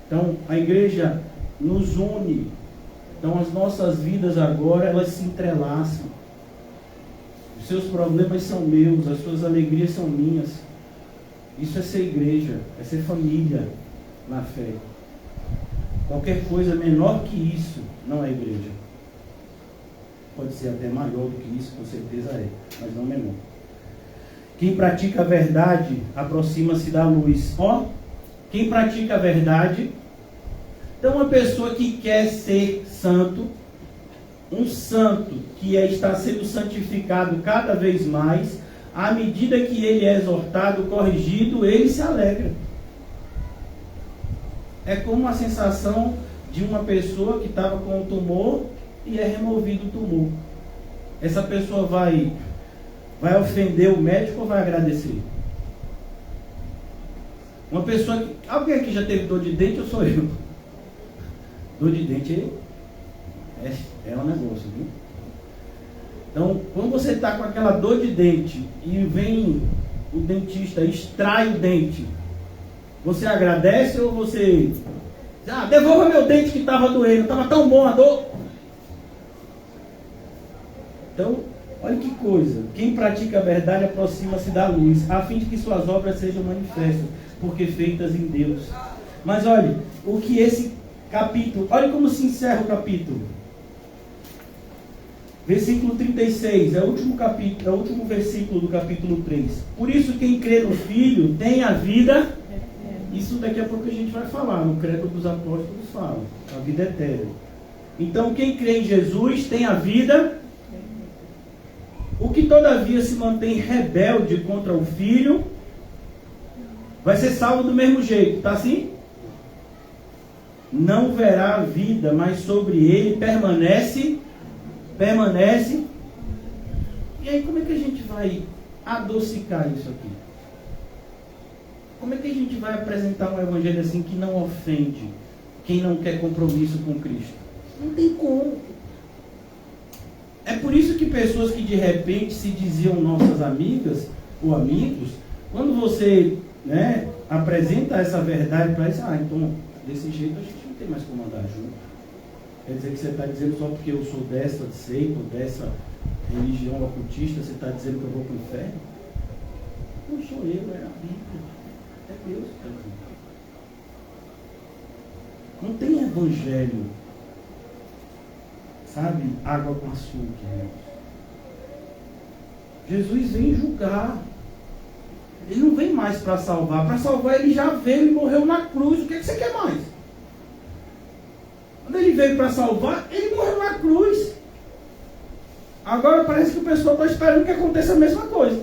Speaker 1: Então a igreja nos une. Então as nossas vidas agora, elas se entrelaçam. Os seus problemas são meus, as suas alegrias são minhas. Isso é ser igreja, é ser família na fé. Qualquer coisa menor que isso não é igreja. Pode ser até maior do que isso, com certeza é, mas não menor. Quem pratica a verdade aproxima-se da luz. Ó, quem pratica a verdade. Então, uma pessoa que quer ser santo, um santo que está sendo santificado cada vez mais, à medida que ele é exortado, corrigido, ele se alegra. É como a sensação de uma pessoa que estava com um tumor e é removido o tumor. Essa pessoa vai ofender o médico ou vai agradecer? Uma pessoa que... Alguém aqui já teve dor de dente ou sou eu? Dor de dente é um negócio, viu? Então, quando você está com aquela dor de dente e vem o dentista, extrai o dente, você agradece ou você... devolva meu dente que estava doendo, estava tão bom a dor. Então, olha que coisa. Quem pratica a verdade aproxima-se da luz, a fim de que suas obras sejam manifestas, porque feitas em Deus. Mas olha, o que esse capítulo... Olha como se encerra o capítulo. Versículo 36, é o último versículo do capítulo 3. Por isso, quem crê no Filho tem a vida... Isso daqui a pouco a gente vai falar, no credo dos apóstolos fala, a vida eterna. Então, quem crê em Jesus tem a vida... O que todavia se mantém rebelde contra o Filho, vai ser salvo do mesmo jeito, tá assim? Não verá a vida, mas sobre ele permanece. E aí como é que a gente vai adocicar isso aqui? Como é que a gente vai apresentar um evangelho assim que não ofende quem não quer compromisso com Cristo? Não tem como. É por isso que pessoas que de repente se diziam nossas amigas ou amigos, quando você, né, apresenta essa verdade para eles, então desse jeito a gente não tem mais como andar junto. Quer dizer que você está dizendo só porque eu sou dessa seita ou dessa religião ocultista, você está dizendo que eu vou para o inferno? Não sou eu, é a Bíblia. É Deus que está dizendo. Não tem evangelho, sabe, água com açúcar. Né? Jesus vem julgar. Ele não vem mais para salvar. Para salvar ele já veio e morreu na cruz. O que você quer mais? Quando ele veio para salvar, ele morreu na cruz. Agora parece que o pessoal está esperando que aconteça a mesma coisa.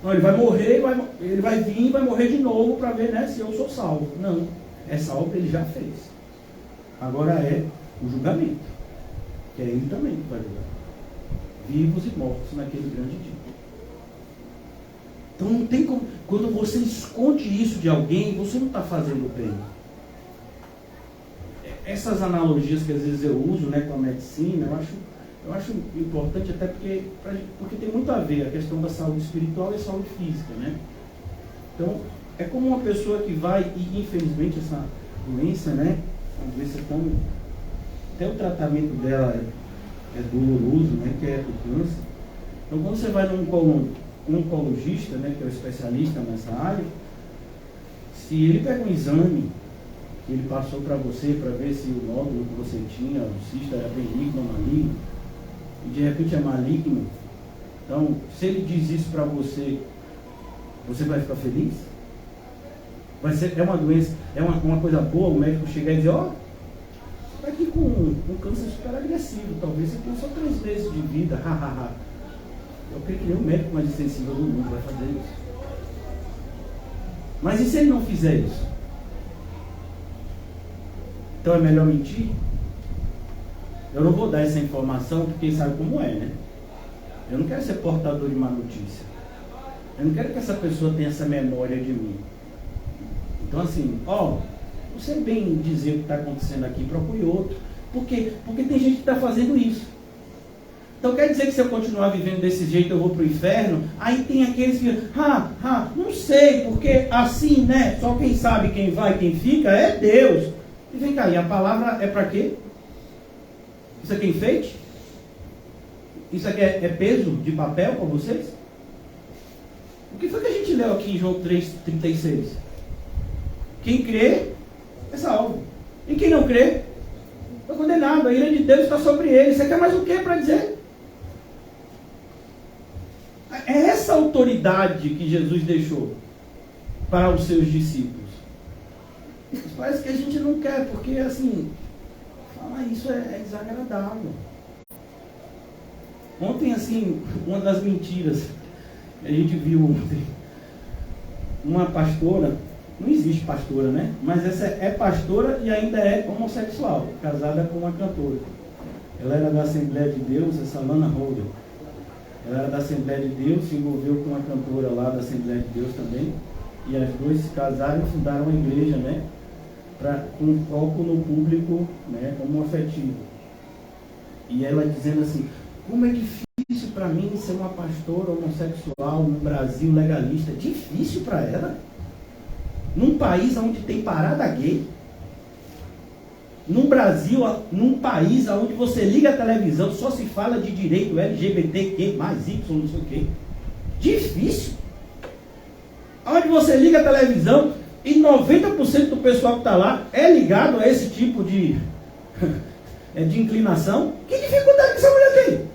Speaker 1: Não, ele vai morrer, ele vai vir e vai morrer de novo para ver, né, se eu sou salvo. Não. Essa obra ele já fez. Agora é o julgamento. Que é ele também que vai julgar. Vivos e mortos naquele grande dia. Então não tem como. Quando você esconde isso de alguém, você não está fazendo bem. Essas analogias que às vezes eu uso, né, com a medicina, eu acho importante até porque tem muito a ver a questão da saúde espiritual e a saúde física, né? Então, é como uma pessoa que vai, e infelizmente essa doença, né, uma doença tão, até o tratamento dela é doloroso, né, que é o câncer. Então, quando você vai num oncologista, né, que é o especialista nessa área, se ele pega um exame que ele passou para você, para ver se o nódulo que você tinha, o cisto era benigno ou maligno, e de repente é maligno, então, se ele diz isso para você, você vai ficar feliz? É uma doença, é uma coisa boa o médico chegar e dizer, ó, você está aqui com um câncer super agressivo, talvez você tenha só 3 meses de vida, hahaha. Eu creio que nenhum médico mais sensível do mundo vai fazer isso. Mas e se ele não fizer isso? Então é melhor mentir? Eu não vou dar essa informação porque sabe como é, né? Eu não quero ser portador de má notícia. Eu não quero que essa pessoa tenha essa memória de mim. Então assim, você bem dizer o que está acontecendo aqui, procure outro. Por quê? Porque tem gente que está fazendo isso. Então quer dizer que se eu continuar vivendo desse jeito eu vou para o inferno? Aí tem aqueles que, não sei, porque assim, né? Só quem sabe quem vai, quem fica é Deus. E vem cá, e a palavra é para quê? Isso aqui é enfeite? Isso aqui é peso de papel para vocês? O que foi que a gente leu aqui em João 3,36? Quem crê é salvo. E quem não crê está condenado. A ira de Deus está sobre ele. Você quer mais o que para dizer? É essa autoridade que Jesus deixou para os seus discípulos. Mas parece que a gente não quer, porque assim, falar isso é desagradável. Ontem, assim, uma das mentiras que a gente viu ontem, uma pastora, não existe pastora, né? Mas essa é pastora e ainda é homossexual, casada com uma cantora. Ela era da Assembleia de Deus, essa Lana Holder. Ela era da Assembleia de Deus, se envolveu com uma cantora lá da Assembleia de Deus também. E as duas se casaram e fundaram uma igreja, né? Com foco no público, né, homoafetivo. E ela dizendo assim, como é difícil para mim ser uma pastora homossexual no Brasil legalista. Difícil para ela? Num país onde tem parada gay? Num país onde você liga a televisão, só se fala de direito LGBTQ, mais Y, não sei o quê. Difícil. Onde você liga a televisão e 90% do pessoal que está lá é ligado a esse tipo de inclinação. Que dificuldade que essa mulher tem?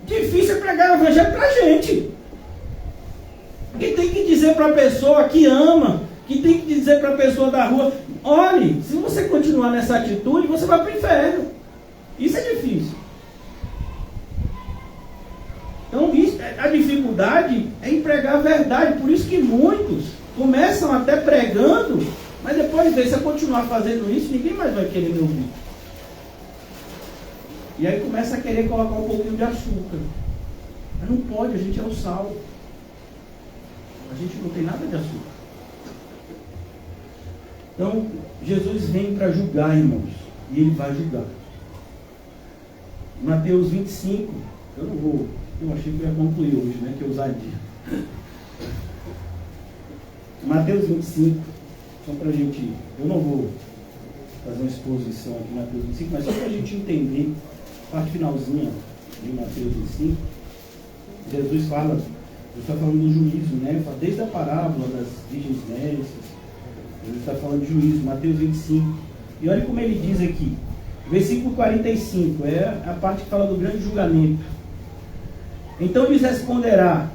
Speaker 1: Difícil é pregar o evangelho para a gente. Que tem que dizer para a pessoa que ama, que tem que dizer para a pessoa da rua, olhe, se você continuar nessa atitude, você vai para o inferno. Isso é difícil. Então a dificuldade é em pregar a verdade. Por isso que muitos começam até pregando, mas depois, se eu continuar fazendo isso, ninguém mais vai querer me ouvir. E aí começa a querer colocar um pouquinho de açúcar. Mas não pode, a gente é o sal. A gente não tem nada de açúcar. Então, Jesus vem para julgar, irmãos. E ele vai julgar. Mateus 25, eu não vou Eu achei que eu ia concluir hoje, né? Que ousadia. Mateus 25, só para a gente... Eu não vou fazer uma exposição aqui em Mateus 25, mas só para a gente entender a parte finalzinha de Mateus 25. Jesus fala, Jesus está falando do juízo, né? Desde a parábola das virgens néscias, Jesus está falando de juízo, Mateus 25. E olha como ele diz aqui, versículo 45, é a parte que fala do grande julgamento. Então lhes responderá: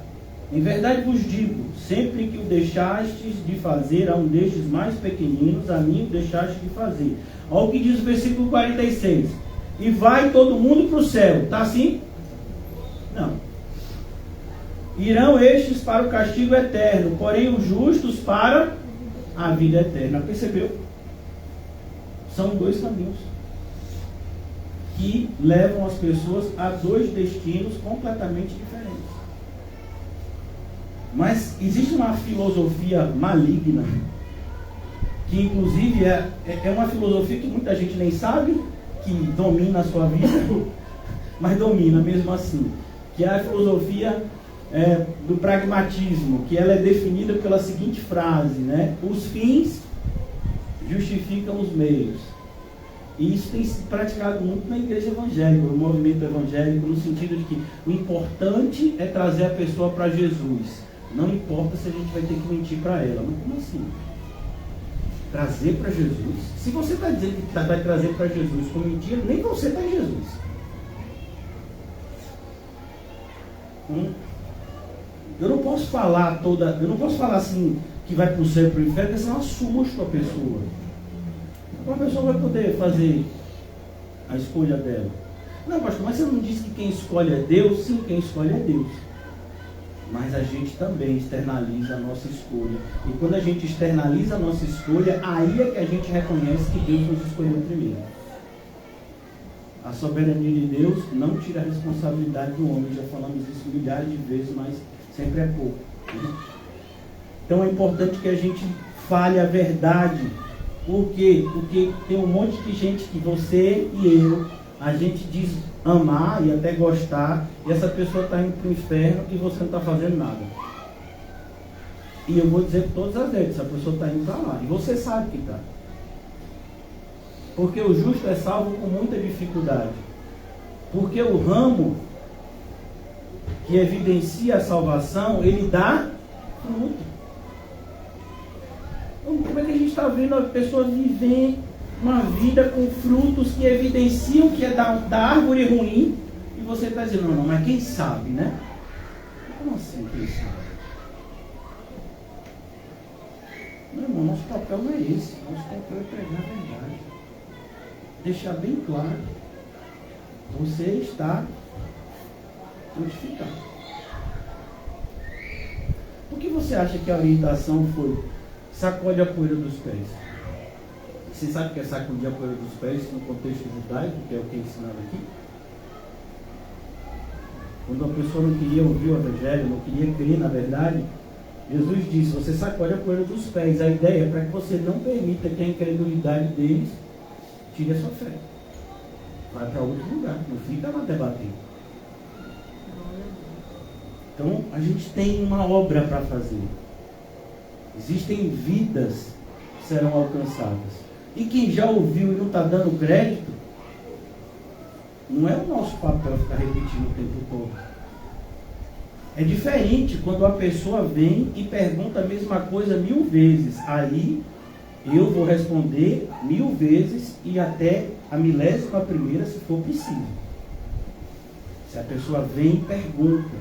Speaker 1: em verdade vos digo, sempre que o deixastes de fazer a um destes mais pequeninos, a mim o deixastes de fazer. Olha o que diz o versículo 46. E vai todo mundo para o céu. Está assim? Não. Irão estes para o castigo eterno, porém os justos para a vida eterna. Percebeu? São dois caminhos que levam as pessoas a dois destinos completamente diferentes. Mas existe uma filosofia maligna, que inclusive é uma filosofia que muita gente nem sabe que domina a sua vida, mas domina mesmo assim, que é a filosofia do pragmatismo, que ela é definida pela seguinte frase, né? Os fins justificam os meios. E isso tem sido praticado muito na igreja evangélica, no movimento evangélico, no sentido de que o importante é trazer a pessoa para Jesus. Não importa se a gente vai ter que mentir para ela. Mas como assim? Trazer para Jesus? Se você está dizendo que vai trazer para Jesus com mentira, nem você está em Jesus. Eu não posso falar assim que vai para o céu e para o inferno, porque senão assusto a pessoa. Uma pessoa vai poder fazer a escolha dela. Não, pastor, mas você não disse que quem escolhe é Deus? Sim, quem escolhe é Deus. Mas a gente também externaliza a nossa escolha. E quando a gente externaliza a nossa escolha, aí é que a gente reconhece que Deus nos escolheu primeiro. A soberania de Deus não tira a responsabilidade do homem. Já falamos isso milhares de vezes, mas sempre é pouco. Né? Então é importante que a gente fale a verdade. Por quê? Porque tem um monte de gente que você e eu, a gente diz amar e até gostar, e essa pessoa está indo para o inferno e você não está fazendo nada. E eu vou dizer todas as vezes, essa pessoa está indo para lá. E você sabe que está. Porque o justo é salvo com muita dificuldade. Porque o ramo que evidencia a salvação, ele dá fruto. Como é que a gente está vendo a pessoa viver uma vida com frutos que evidenciam que é da árvore ruim, e você está dizendo, não, mas quem sabe, né? Como assim, quem sabe? Meu irmão, nosso papel não é esse. Nosso papel é pregar a verdade. Deixar bem claro. Você está notificado. Por que você acha que a orientação foi sacode a poeira dos pés? Você sabe o que é sacudir a poeira dos pés no contexto judaico, que é o que é ensinado aqui? Quando a pessoa não queria ouvir o evangelho, não queria crer na verdade, Jesus disse, você sacode a poeira dos pés. A ideia é para que você não permita que a incredulidade deles tire a sua fé. Vai para outro lugar, não fica lá debatendo. Então, a gente tem uma obra para fazer. Existem vidas que serão alcançadas. E quem já ouviu e não está dando crédito, não é o nosso papel ficar repetindo o tempo todo. É diferente quando a pessoa vem e pergunta a mesma coisa 1000 vezes. Aí eu vou responder 1000 vezes e até a 1000ª se for preciso. Se a pessoa vem e pergunta,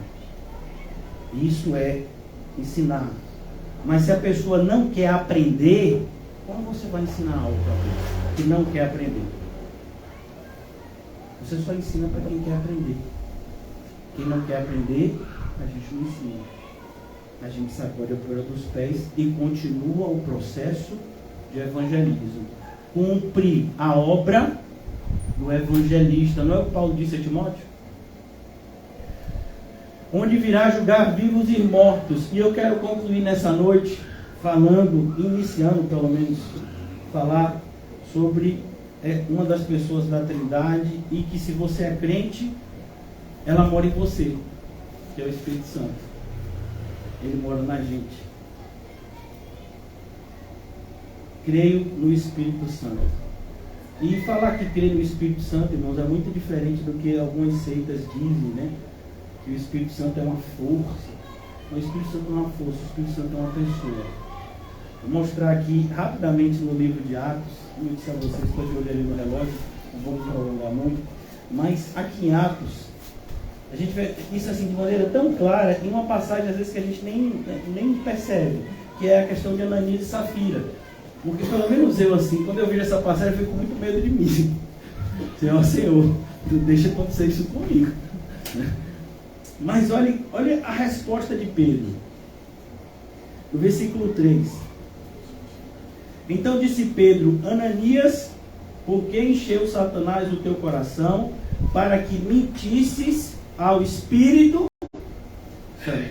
Speaker 1: isso é ensinar. Mas se a pessoa não quer aprender, como você vai ensinar algo para alguém que não quer aprender? Você só ensina para quem quer aprender. Quem não quer aprender, a gente não ensina. A gente sacode a poeira dos pés e continua o processo de evangelismo. Cumpre a obra do evangelista. Não é o que Paulo disse a Timóteo? Onde virá julgar vivos e mortos. E eu quero concluir nessa noite falando, iniciando pelo menos, falar sobre uma das pessoas da Trindade, e que se você é crente, ela mora em você. que é o Espírito Santo. Ele mora na gente. Creio no Espírito Santo. E falar que creio no Espírito Santo, irmãos, é muito diferente do que algumas seitas dizem, né? Que o Espírito Santo é uma força. O Espírito Santo não é uma força, o Espírito Santo é uma pessoa. Vou mostrar aqui rapidamente no livro de Atos. Como eu disse a vocês, estou de olho ali no relógio, não vou me prolongar muito. Mas aqui em Atos, a gente vê isso assim de maneira tão clara, em uma passagem às vezes que a gente nem percebe, que é a questão de Ananias e Safira. Porque pelo menos eu assim, quando eu vejo essa passagem, eu fico com muito medo de mim. Senhor, tu deixa acontecer isso comigo. Mas olha a resposta de Pedro. No versículo 3. Então disse Pedro: Ananias, por que encheu Satanás o teu coração para que mentisses ao Espírito Santo?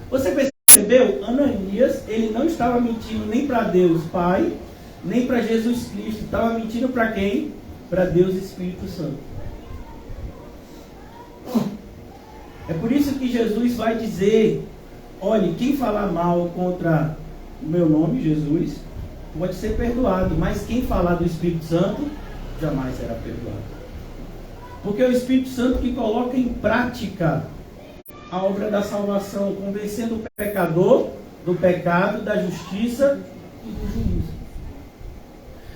Speaker 1: Você percebeu? Ananias, ele não estava mentindo nem para Deus Pai, nem para Jesus Cristo. Estava mentindo para quem? Para Deus Espírito Santo. É por isso que Jesus vai dizer: olhe, quem falar mal contra o meu nome, Jesus, pode ser perdoado, mas quem falar do Espírito Santo, jamais será perdoado. Porque é o Espírito Santo que coloca em prática a obra da salvação, convencendo o pecador do pecado, da justiça e do juízo.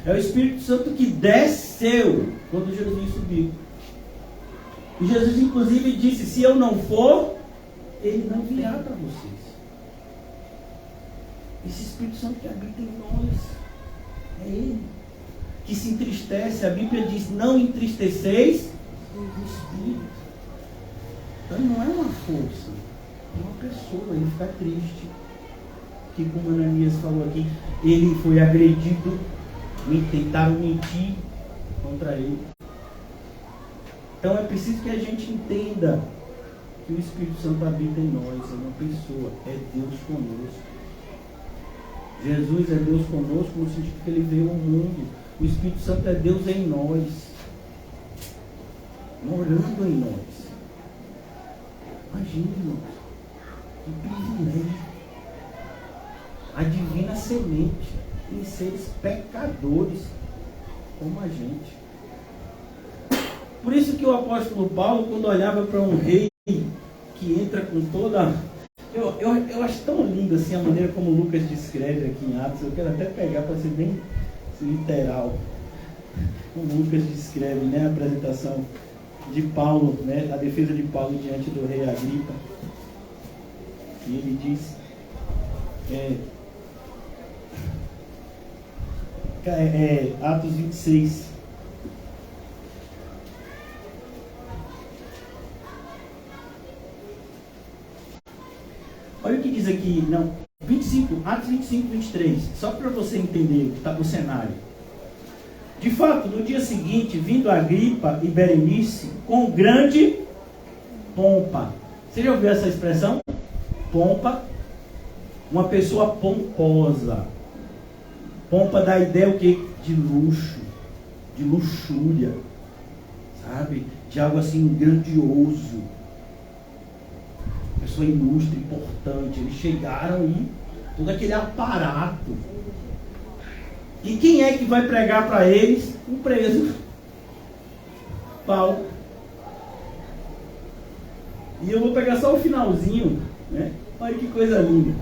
Speaker 1: É o Espírito Santo que desceu quando Jesus subiu. E Jesus inclusive disse: se eu não for, ele não virá para vocês. Esse Espírito Santo que habita em nós, é ele que se entristece. A Bíblia diz: não entristeceis o Espírito. Então não é uma força, é uma pessoa. Ele fica triste, que como Ananias falou aqui, ele foi agredido, tentaram mentir contra ele. Então é preciso que a gente entenda que o Espírito Santo habita em nós, é uma pessoa, é Deus conosco. Jesus é Deus conosco no sentido que ele veio ao mundo. O Espírito Santo é Deus em nós, morando em nós. Imagine, irmãos, que privilégio. A divina semente em seres pecadores como a gente. Por isso que o apóstolo Paulo, quando olhava para um rei que entra com toda... Eu acho tão lindo assim a maneira como Lucas descreve aqui em Atos. Eu quero até pegar para ser bem literal. Como Lucas descreve, né, a apresentação de Paulo, né, a defesa de Paulo diante do rei Agripa. E ele diz... Atos 26. Olha o que diz aqui, não, 25, Atos 25, 23, só para você entender o cenário. De fato, no dia seguinte, vindo Agripa e Berenice com grande pompa. Você já ouviu essa expressão? Pompa. Uma pessoa pomposa. Pompa dá ideia o quê? De luxo, de luxúria, sabe? De algo assim grandioso. Pessoa ilustre, importante. Eles chegaram e todo aquele aparato. E quem é que vai pregar para eles? Um preso, Paulo. E eu vou pegar só o finalzinho, né? Olha que coisa linda.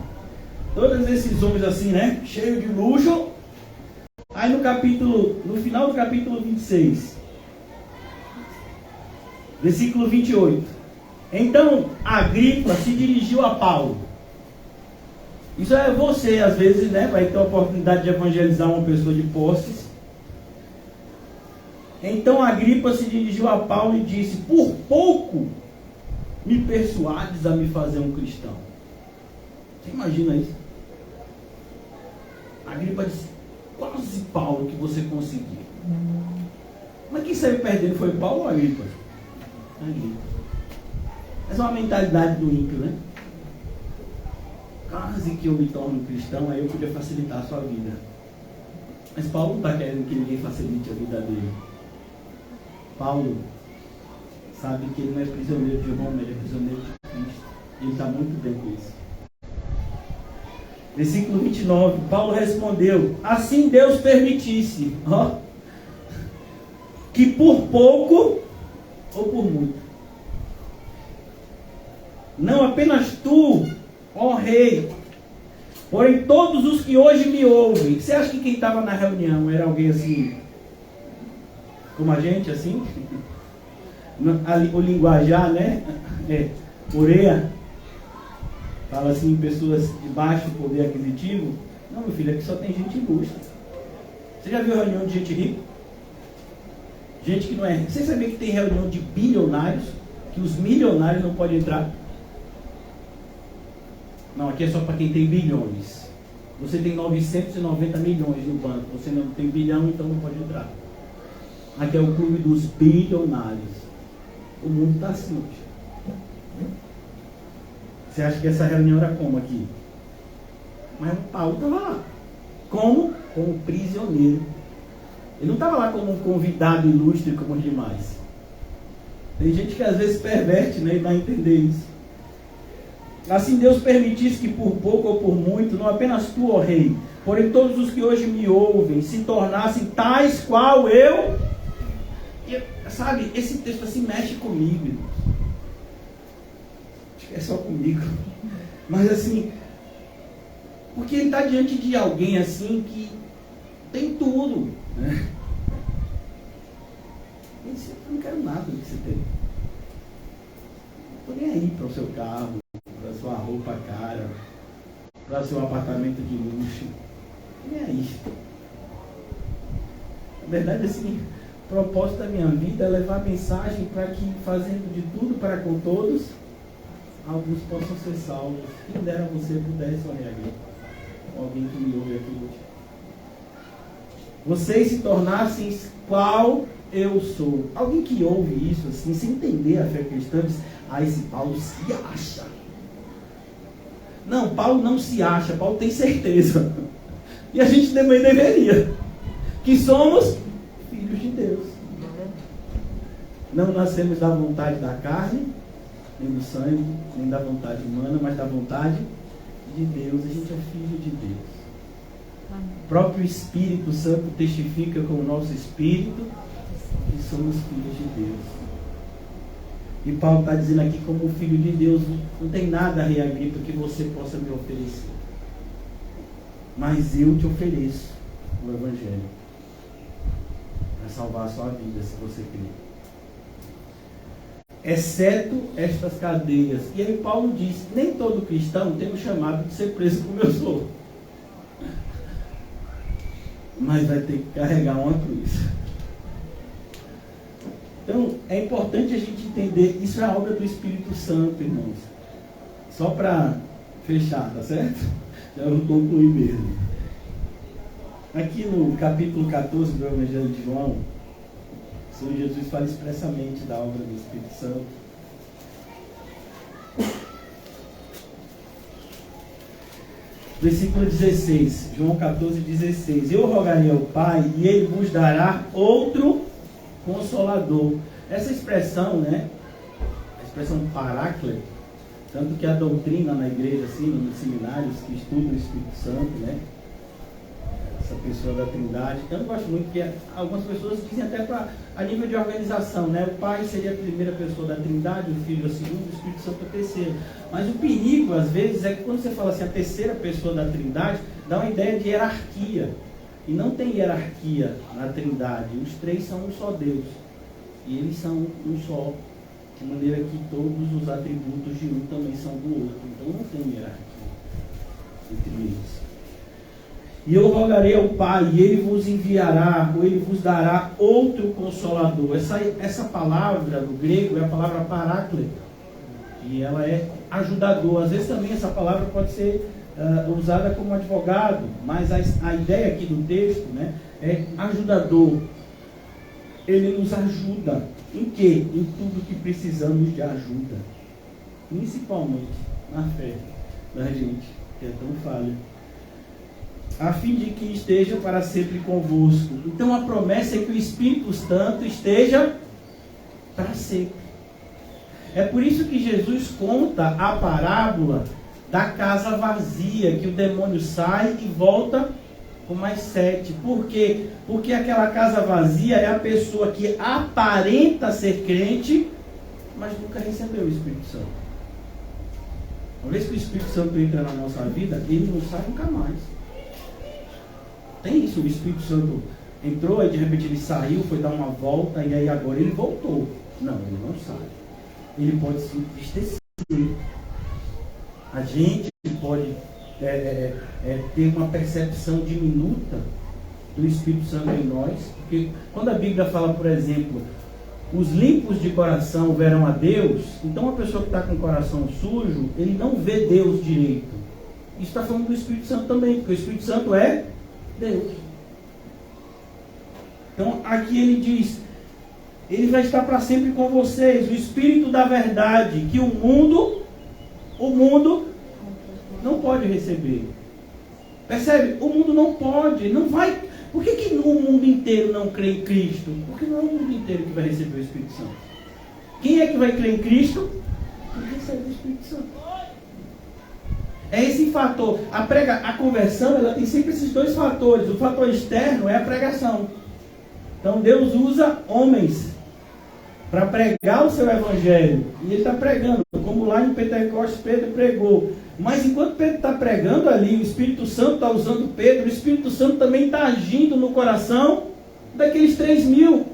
Speaker 1: Todos esses homens assim, né? Cheio de luxo. Aí no final do capítulo 26, versículo 28. Então Agripa se dirigiu a Paulo. Isso é você, às vezes, né? Vai ter a oportunidade de evangelizar uma pessoa de posses. Então Agripa se dirigiu a Paulo e disse: por pouco me persuades a me fazer um cristão. Você imagina isso? Agripa disse: quase, Paulo, que você conseguiu. Mas quem saiu perdendo foi Paulo ou Agripa? Agripa. Essa é uma mentalidade do ímpio, né? Quase que eu me torno cristão, aí eu podia facilitar a sua vida. Mas Paulo não está querendo que ninguém facilite a vida dele. Paulo sabe que ele não é prisioneiro de Roma, ele é prisioneiro de Cristo. Ele está muito bem com isso. Versículo 29, Paulo respondeu: assim Deus permitisse, que por pouco ou por muito, não apenas tu, ó rei, porém todos os que hoje me ouvem. Você acha que quem estava na reunião era alguém assim, como a gente, assim? O linguajar, né? Oreia. Fala assim, pessoas de baixo poder aquisitivo. Não, meu filho, aqui só tem gente ilustre. Você já viu reunião de gente rica? Gente que não é. Você sabia que tem reunião de bilionários, que os milionários não podem entrar? Não, aqui é só para quem tem bilhões. Você tem 990 milhões no banco, você não tem bilhão, então não pode entrar. Aqui é o clube dos bilionários. O mundo está assim hoje. Você acha que essa reunião era como aqui? Mas o Paulo estava lá. Como? Como prisioneiro. Ele não estava lá como um convidado ilustre como os demais. Tem gente que às vezes perverte, né, e dá a entender isso. Assim Deus permitisse que por pouco ou por muito, não apenas tu, ó rei, porém todos os que hoje me ouvem, se tornassem tais qual eu. Sabe, esse texto assim mexe comigo, irmãos. Acho que é só comigo. Mas assim, porque ele está diante de alguém assim que tem tudo, né? Ele disse: eu não quero nada do que você tem. Não estou nem aí para o seu carro, para a sua roupa cara, para o seu apartamento de luxo. Nem é isso. Na verdade, assim, o propósito da minha vida é levar a mensagem para que, fazendo de tudo para com todos, alguns possam ser salvos. Quem dera você pudesse olhar aqui. Alguém que me ouve aqui hoje. Vocês se tornassem qual eu sou. Alguém que ouve isso assim, sem entender a fé cristã, diz: esse Paulo se acha. Não, Paulo não se acha, Paulo tem certeza. E a gente também deveria. Que somos filhos de Deus. Não nascemos da vontade da carne, nem do sangue, nem da vontade humana, mas da vontade de Deus. A gente é filho de Deus. O próprio Espírito Santo testifica com o nosso espírito que somos filhos de Deus. E Paulo está dizendo aqui, como filho de Deus, não tem nada, Rei Agripa, que você possa me oferecer. Mas eu te ofereço o Evangelho para salvar a sua vida, se você crer. Exceto estas cadeias. E aí Paulo diz: nem todo cristão tem o chamado de ser preso como eu sou. Mas vai ter que carregar uma cruz. Então, é importante a gente entender, isso é a obra do Espírito Santo, irmãos. Só para fechar, tá certo? Já vou concluir mesmo. Aqui no capítulo 14 do Evangelho de João, o Senhor Jesus fala expressamente da obra do Espírito Santo. Versículo 16, João 14, 16. Eu rogarei ao Pai e Ele vos dará outro Consolador. Essa expressão, né? A expressão paráclito, tanto que a doutrina na igreja, assim, nos seminários que estudam o Espírito Santo, né? Essa pessoa da Trindade. Eu não gosto muito, porque algumas pessoas dizem até a nível de organização, né? O Pai seria a primeira pessoa da Trindade, o Filho a segunda, o Espírito Santo a terceira. Mas o perigo, às vezes, é que quando você fala assim, a terceira pessoa da Trindade, dá uma ideia de hierarquia. E não tem hierarquia na Trindade. Os três são um só Deus. E eles são um só. De maneira que todos os atributos de um também são do outro. Então não tem hierarquia entre eles. E eu rogarei ao Pai, e Ele vos enviará, ou Ele vos dará outro Consolador. Essa palavra do grego é a palavra paráclito. E ela é ajudador. Às vezes também essa palavra pode ser usada como advogado, mas a ideia aqui do texto, né, é ajudador. Ele nos ajuda em quê? Em tudo que precisamos de ajuda, principalmente na fé da gente, que é tão falha, a fim de que esteja para sempre convosco. Então a promessa é que o Espírito Santo esteja para sempre. É por isso que Jesus conta a parábola da casa vazia, que o demônio sai e volta com mais 7. Por quê? Porque aquela casa vazia é a pessoa que aparenta ser crente, mas nunca recebeu o Espírito Santo. Uma vez que o Espírito Santo entra na nossa vida, ele não sai nunca mais. Tem isso, o Espírito Santo entrou, aí de repente ele saiu, foi dar uma volta, e aí agora ele voltou. Não, ele não sai. Ele pode se entristecer. A gente pode ter uma percepção diminuta do Espírito Santo em nós, porque quando a Bíblia fala, por exemplo, os limpos de coração verão a Deus, então uma pessoa que está com o coração sujo, ele não vê Deus direito. Isso está falando do Espírito Santo também, porque o Espírito Santo é Deus. Então aqui ele diz, ele vai estar para sempre com vocês, o Espírito da verdade, que o mundo não pode receber. Percebe? O mundo não pode, não vai. Por que o mundo inteiro não crê em Cristo? Porque não é o mundo inteiro que vai receber o Espírito Santo. Quem é que vai crer em Cristo? Quem recebe o Espírito Santo. É esse fator. A conversão, ela tem sempre esses dois fatores. O fator externo é a pregação. Então Deus usa homens para pregar o seu evangelho. E ele está pregando, como lá em Pentecostes Pedro pregou. Mas enquanto Pedro está pregando ali, o Espírito Santo está usando Pedro, o Espírito Santo também está agindo no coração daqueles 3.000.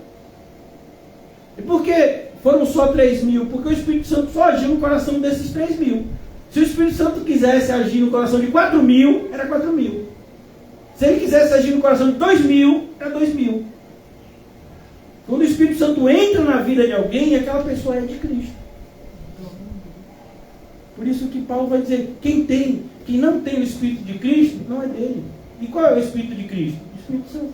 Speaker 1: E por que foram só 3.000? Porque o Espírito Santo só agiu no coração desses 3.000. Se o Espírito Santo quisesse agir no coração de 4.000, era 4.000. Se ele quisesse agir no coração de 2.000, era 2.000. Quando o Espírito Santo entra na vida de alguém, aquela pessoa é de Cristo. Por isso que Paulo vai dizer, quem não tem o Espírito de Cristo, não é dele. E qual é o Espírito de Cristo? O Espírito Santo.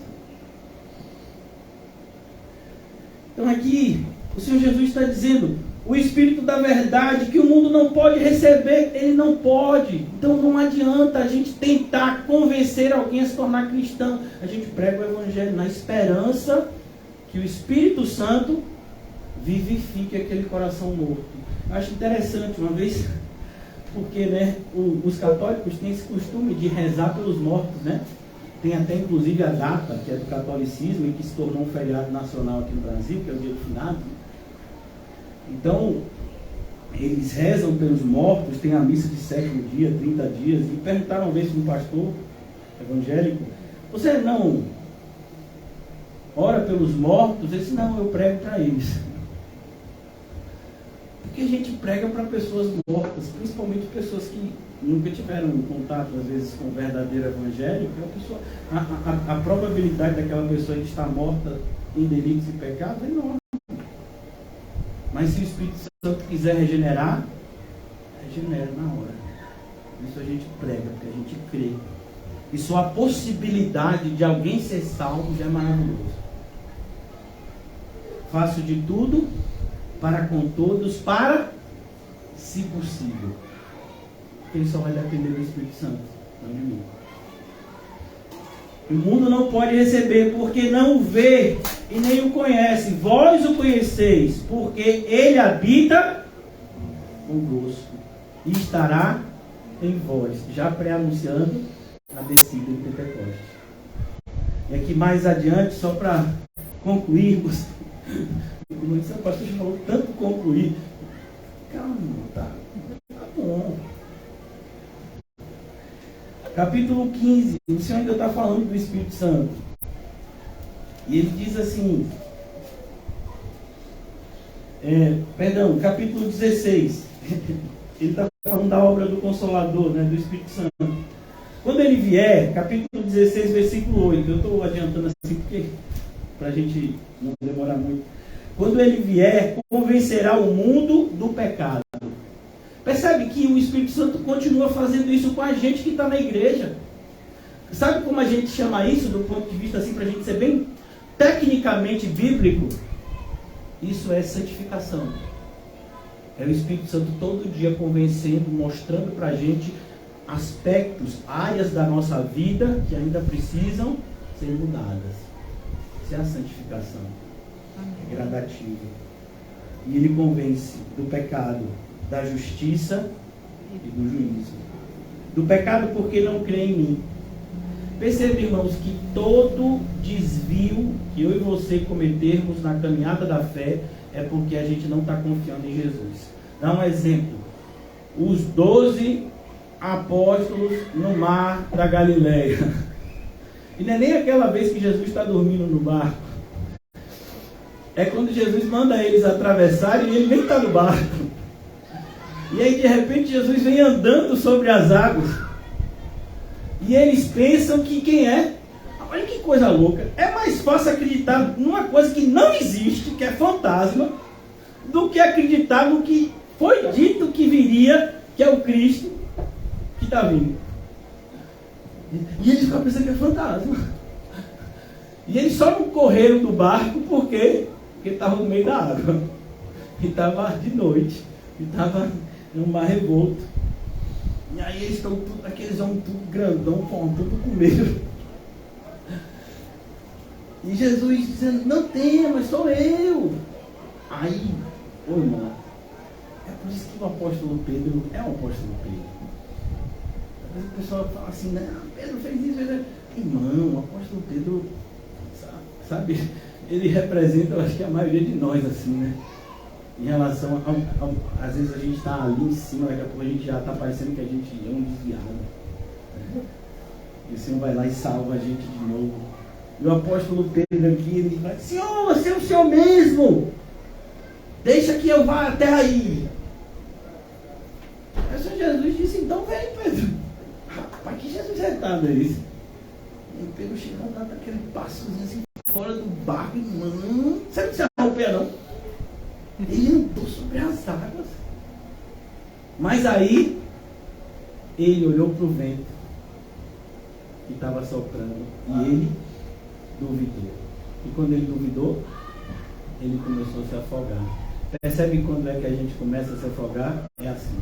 Speaker 1: Então aqui, o Senhor Jesus está dizendo, o Espírito da verdade, que o mundo não pode receber, ele não pode. Então não adianta a gente tentar convencer alguém a se tornar cristão. A gente prega o Evangelho na esperança que o Espírito Santo vivifique aquele coração morto. Eu acho interessante, uma vez, porque os católicos têm esse costume de rezar pelos mortos, né? Tem até inclusive a data, que é do catolicismo, e que se tornou um feriado nacional aqui no Brasil, que é o dia do finado. Então, eles rezam pelos mortos, tem a missa de 7º dia, 30 dias, e perguntaram uma vez para um pastor evangélico, você não ora pelos mortos? Ele disse, não, eu prego para eles. Porque a gente prega para pessoas mortas, principalmente pessoas que nunca tiveram contato, às vezes, com o verdadeiro evangelho. A probabilidade daquela pessoa que está morta em delitos e pecados é enorme. Mas se o Espírito Santo quiser regenerar, regenera na hora. Isso a gente prega, porque a gente crê. E só a possibilidade de alguém ser salvo já é maravilhoso. Faço de tudo para com todos, para, se possível. Ele só vai depender do Espírito Santo, não de mim. O mundo não pode receber, porque não o vê e nem o conhece. Vós o conheceis, porque ele habita convosco e estará em vós, já pré-anunciando a descida de Pentecostes. E aqui mais adiante, só para concluirmos, como disse, o pastor já falou tanto concluir. Calma, tá bom. Capítulo 15, o Senhor ainda está falando do Espírito Santo. E ele diz assim, capítulo 16, ele está falando da obra do Consolador, do Espírito Santo. Quando ele vier, capítulo 16, versículo 8, eu estou adiantando assim porque para a gente não demorar muito. Quando ele vier, convencerá o mundo do pecado. Percebe que o Espírito Santo continua fazendo isso com a gente que está na igreja. Sabe como a gente chama isso, do ponto de vista assim, para a gente ser bem tecnicamente bíblico? Isso é santificação. É o Espírito Santo todo dia convencendo, mostrando para a gente aspectos, áreas da nossa vida que ainda precisam ser mudadas. Isso é a santificação. É gradativo. E ele convence do pecado, da justiça e do juízo. Do pecado porque não crê em mim. Perceba, irmãos, que todo desvio que eu e você cometermos na caminhada da fé é porque a gente não está confiando em Jesus. Dá um exemplo. Os 12 apóstolos no mar da Galileia. E não é nem aquela vez que Jesus está dormindo no barco. É quando Jesus manda eles atravessarem e ele nem está no barco. E aí de repente Jesus vem andando sobre as águas. E eles pensam que quem é? Olha que coisa louca. É mais fácil acreditar numa coisa que não existe, que é fantasma, do que acreditar no que foi dito que viria, que é o Cristo que está vindo. E eles ficam pensando que é fantasma. E eles só não correram do barco porque estava no meio da água. E estava de noite. E estava num mar revolto. E aí eles estão tudo, aqueles homens tudo grandão, tudo com medo. E Jesus dizendo, não tema, sou eu. Aí, ô irmão, é por isso que o apóstolo Pedro é o apóstolo Pedro. Às vezes o pessoal fala assim, não, Pedro fez isso, irmão, o apóstolo Pedro, sabe, ele representa, eu acho que a maioria de nós, assim, né? Em relação às vezes a gente está ali em cima, daqui a pouco a gente já está parecendo que a gente é um desviado. Né? E o Senhor vai lá e salva a gente de novo. E o apóstolo Pedro aqui, ele vai, Senhor, você é o Senhor mesmo. Deixa que eu vá até aí. Aí o Senhor Jesus disse, então vem, Pedro. Rapaz, que Jesus retado é esse? E o Pedro chegou lá, daquele passozinho assim, fora do barco, irmão. Você não se arrupia, não? Ele andou sobre as águas. Mas aí, ele olhou para o vento que estava soprando e ele duvidou. E quando ele duvidou, ele começou a se afogar. Percebe quando é que a gente começa a se afogar? É assim.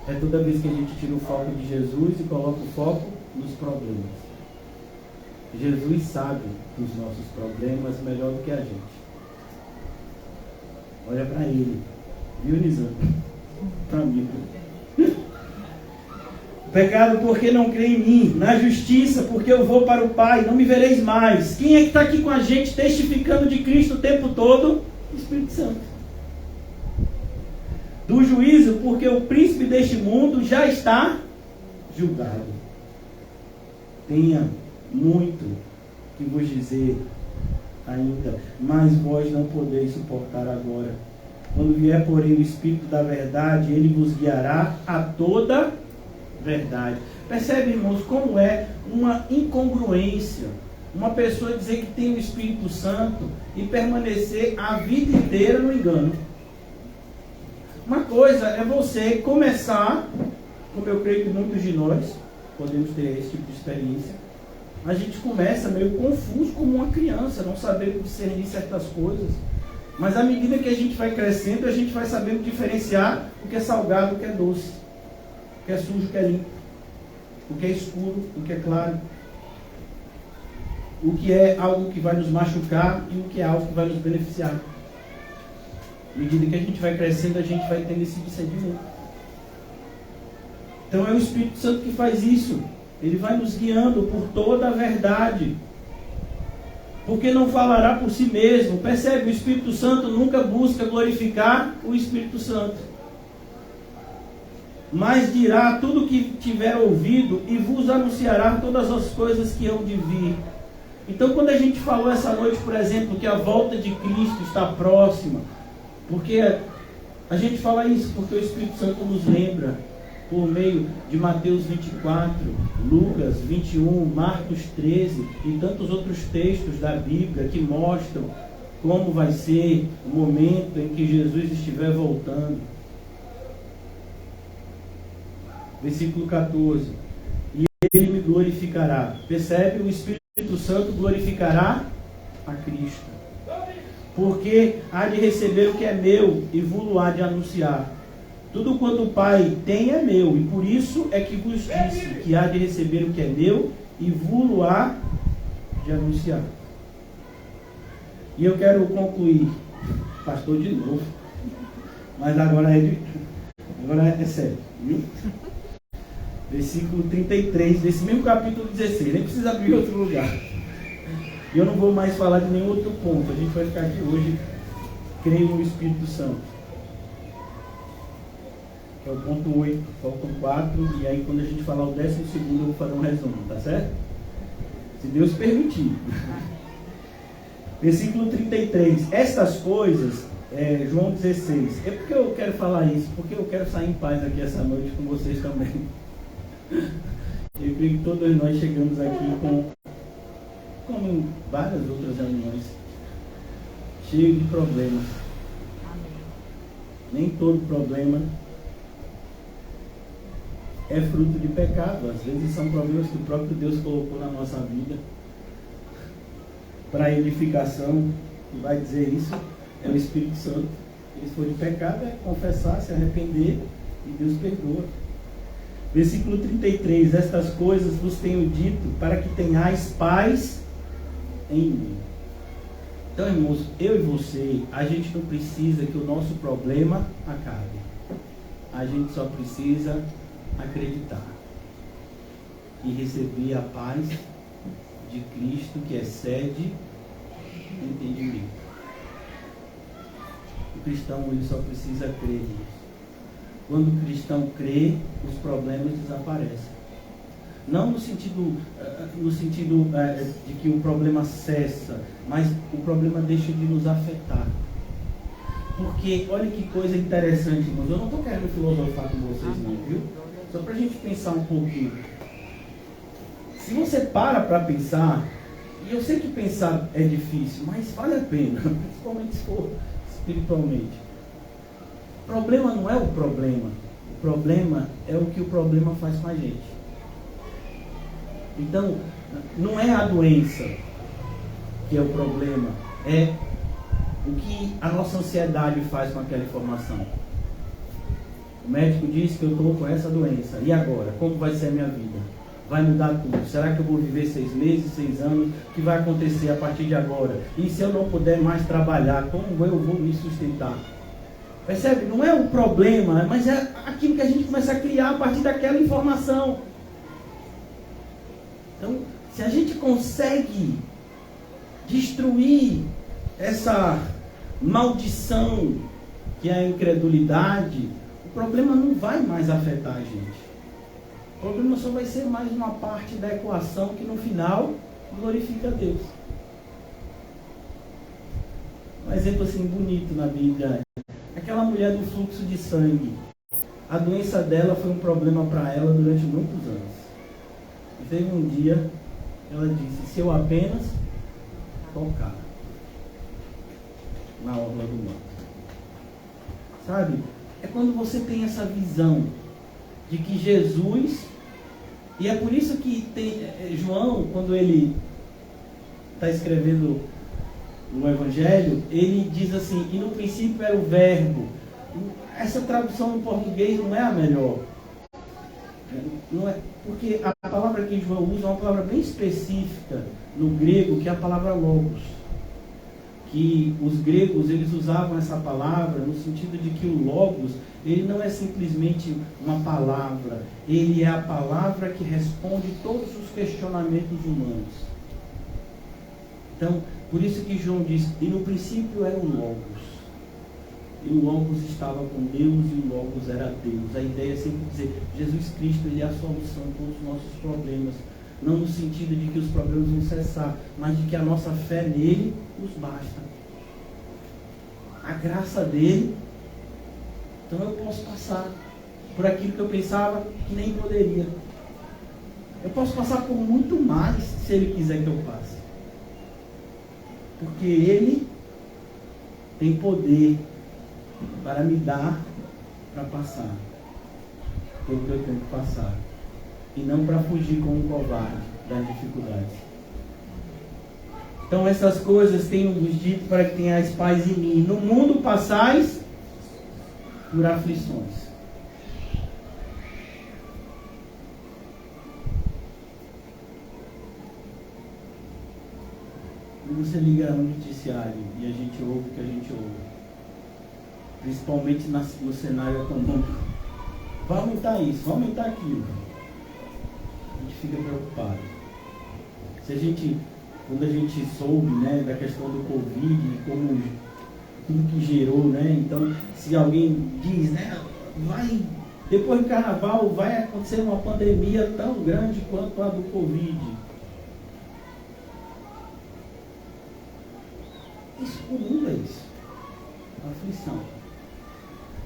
Speaker 1: É toda vez que a gente tira o foco de Jesus e coloca o foco nos problemas. Jesus sabe dos nossos problemas melhor do que a gente. Olha para ele. Viu, Nizam? Para mim. Pecado porque não crê em mim. Na justiça porque eu vou para o Pai. Não me vereis mais. Quem é que está aqui com a gente testificando de Cristo o tempo todo? O Espírito Santo. Do juízo porque o príncipe deste mundo já está julgado. Tenha muito que vos dizer ainda, mas vós não podeis suportar agora. Quando vier, porém, o Espírito da verdade, ele vos guiará a toda verdade. Percebe, irmãos, como é uma incongruência uma pessoa dizer que tem o Espírito Santo e permanecer a vida inteira no engano. Uma coisa é você começar, como eu creio que muitos de nós podemos ter esse tipo de experiência, a gente começa meio confuso como uma criança, não sabendo discernir certas coisas. Mas à medida que a gente vai crescendo, a gente vai sabendo diferenciar o que é salgado, o que é doce, o que é sujo, o que é limpo, o que é escuro, o que é claro, o que é algo que vai nos machucar e o que é algo que vai nos beneficiar. À medida que a gente vai crescendo, a gente vai tendo esse discernimento. Então é o Espírito Santo que faz isso. Ele vai nos guiando por toda a verdade. Porque não falará por si mesmo. Percebe? O Espírito Santo nunca busca glorificar o Espírito Santo. Mas dirá tudo o que tiver ouvido e vos anunciará todas as coisas que hão de vir. Então quando a gente falou essa noite, por exemplo, que a volta de Cristo está próxima, porque a gente fala isso porque o Espírito Santo nos lembra por meio de Mateus 24, Lucas 21, Marcos 13 e tantos outros textos da Bíblia que mostram como vai ser o momento em que Jesus estiver voltando. Versículo 14. E ele me glorificará. Percebe? O Espírito Santo glorificará a Cristo. Porque há de receber o que é meu e vos há de anunciar. Tudo quanto o Pai tem é meu, e por isso é que vos disse que há de receber o que é meu e vos há de anunciar. E eu quero concluir, pastor, de novo. Mas agora é sério, viu? Versículo 33, desse mesmo capítulo 16. Nem precisa abrir outro lugar. E eu não vou mais falar de nenhum outro ponto. A gente vai ficar aqui hoje, creio no Espírito Santo. É o ponto 8, faltam 4. E aí quando a gente falar o 12º, eu vou fazer um resumo, tá certo? Se Deus permitir. Versículo 33. Estas coisas, João 16. É porque eu quero falar isso, porque eu quero sair em paz aqui essa noite com vocês também. Eu creio que todos nós chegamos aqui como em várias outras reuniões, cheio de problemas.
Speaker 3: Amém.
Speaker 1: Nem todo problema é fruto de pecado. Às vezes são problemas que o próprio Deus colocou na nossa vida para edificação. E vai dizer isso é o Espírito Santo. E se for de pecado, é confessar, se arrepender, e Deus perdoa. Versículo 33. Estas coisas vos tenho dito para que tenhais paz em mim. Então, irmãos, eu e você, a gente não precisa que o nosso problema acabe. A gente só precisa acreditar e receber a paz de Cristo que excede o entendimento. O cristão, ele só precisa crer nisso. Quando o cristão crê, os problemas desaparecem. Não no sentido de que o problema cessa, mas o problema deixa de nos afetar. Porque, olha que coisa interessante, irmãos. Eu não estou querendo filosofar com vocês não, viu? Só para a gente pensar um pouquinho. Se você para pensar, e eu sei que pensar é difícil, mas vale a pena, principalmente se for espiritualmente. O problema não é o problema. O problema é o que o problema faz com a gente. Então, não é a doença que é o problema, é o que a nossa ansiedade faz com aquela informação. O médico disse que eu estou com essa doença. E agora? Como vai ser a minha vida? Vai mudar tudo. Será que eu vou viver 6 meses, 6 anos? O que vai acontecer a partir de agora? E se eu não puder mais trabalhar, como eu vou me sustentar? Percebe? Não é o problema, mas é aquilo que a gente começa a criar a partir daquela informação. Então, se a gente consegue destruir essa maldição que é a incredulidade, o problema não vai mais afetar a gente. O problema só vai ser mais uma parte da equação que no final glorifica a Deus. Um exemplo assim bonito na Bíblia. Aquela mulher do fluxo de sangue. A doença dela foi um problema para ela durante muitos anos. E teve um dia, ela disse, se eu apenas tocar na orla do manto. Sabe? É quando você tem essa visão de que Jesus, e é por isso que João, quando ele está escrevendo no Evangelho, ele diz assim, e no princípio era o verbo. Essa tradução em português não é a melhor. Não é, porque a palavra que João usa é uma palavra bem específica no grego, que é a palavra logos. Que os gregos, eles usavam essa palavra no sentido de que o logos, ele não é simplesmente uma palavra, ele é a palavra que responde todos os questionamentos humanos. Então, por isso que João diz, e no princípio era o logos. E o logos estava com Deus e o logos era Deus. A ideia é sempre dizer, Jesus Cristo, ele é a solução para os nossos problemas. Não no sentido de que os problemas vão cessar, mas de que a nossa fé nele nos basta. A graça dele, então eu posso passar por aquilo que eu pensava que nem poderia. Eu posso passar por muito mais se ele quiser que eu passe. Porque ele tem poder para me dar para passar pelo que eu tenho que passar. E não para fugir como um covarde das dificuldades. Então essas coisas tenho-vos dito para que tenhais paz em mim. No mundo passais por aflições. Quando você liga no noticiário e a gente ouve o que a gente ouve, principalmente no cenário econômico. Vai aumentar isso, vai aumentar aquilo. A gente fica preocupado. Quando a gente soube, né, da questão do Covid, como tudo que gerou, né? Então, se alguém diz, né, depois do carnaval vai acontecer uma pandemia tão grande quanto a do Covid. O mundo é isso. Aflição.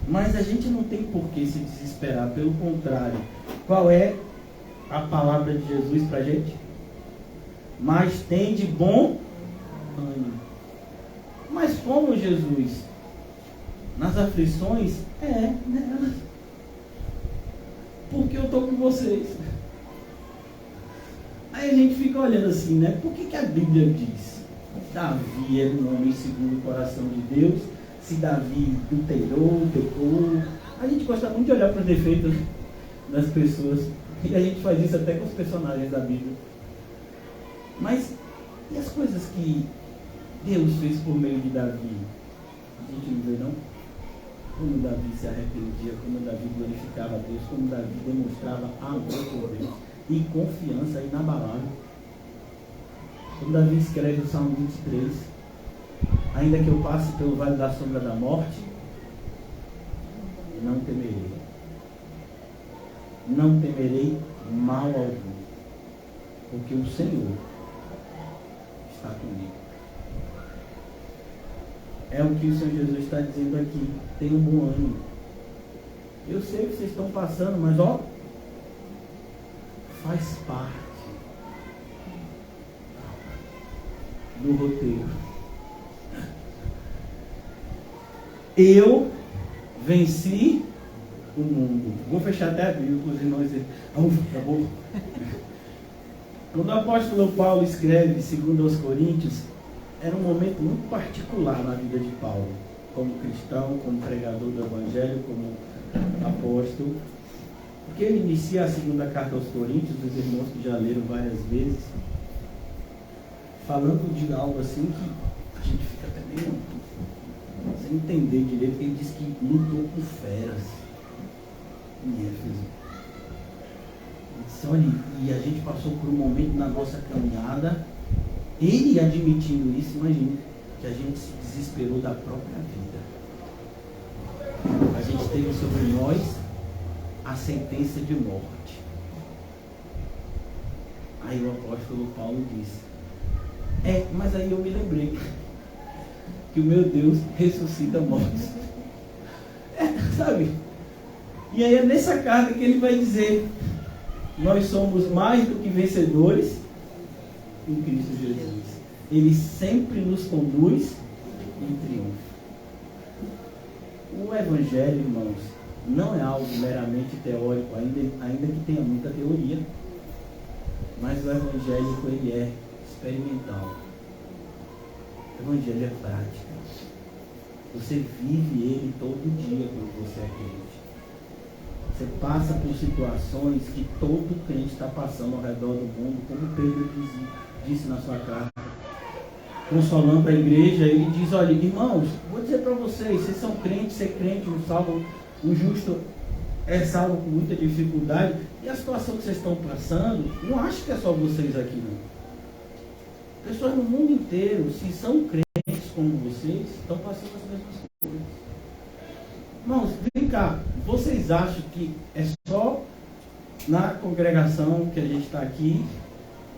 Speaker 1: Mas a gente não tem por que se desesperar, pelo contrário. Qual é a palavra de Jesus para a gente? Mas tem de bom ânimo. Mas como Jesus? Nas aflições? Nelas. Porque eu estou com vocês. Aí a gente fica olhando assim, né? Por que a Bíblia diz? Davi era um homem segundo o coração de Deus. Se Davi adulterou, pecou. A gente gosta muito de olhar para os defeitos das pessoas. E a gente faz isso até com os personagens da Bíblia. Mas e as coisas que Deus fez por meio de Davi? A gente não vê, não? Como Davi se arrependia, como Davi glorificava a Deus, como Davi demonstrava amor por Deus e confiança inabalável. Quando Davi escreve o Salmo 23, ainda que eu passe pelo vale da sombra da morte, não temerei. Não temerei mal algum, porque o Senhor está comigo. É o que o Senhor Jesus está dizendo aqui. Tenha um bom ânimo. Eu sei o que vocês estão passando, mas faz parte do roteiro. Eu venci o mundo. Vou fechar até a Bíblia para os irmãos dizerem, acabou. Quando o apóstolo Paulo escreve 2 aos Coríntios, era um momento muito particular na vida de Paulo, como cristão, como pregador do Evangelho, como apóstolo. Porque ele inicia a segunda carta aos Coríntios, os irmãos que já leram várias vezes, falando de algo assim que a gente fica até meio sem entender direito. Ele diz que lutou com feras em Éfeso. Ele disse, olha, e a gente passou por um momento na nossa caminhada, ele admitindo isso, imagine, que a gente se desesperou da própria vida. A gente teve sobre nós a sentença de morte. Aí o apóstolo Paulo disse, mas aí eu me lembrei que o meu Deus ressuscita mortos. Sabe? E aí é nessa carta que ele vai dizer, nós somos mais do que vencedores em Cristo Jesus. Ele sempre nos conduz em triunfo. O Evangelho, irmãos, não é algo meramente teórico, ainda que tenha muita teoria, mas o evangélico ele é experimental. O Evangelho é prática. Você vive ele todo dia quando você é crente. Você passa por situações que todo crente está passando ao redor do mundo, como Pedro disse na sua carta, consolando a igreja. Ele diz, olha, irmãos, vou dizer para vocês são crentes, ser crente não salva, o justo é salvo com muita dificuldade, e a situação que vocês estão passando, não acho que é só vocês aqui, não. Pessoas no mundo inteiro, se são crentes como vocês, estão passando as mesmas coisas. Irmãos, vem cá, vocês acham que é só na congregação que a gente está aqui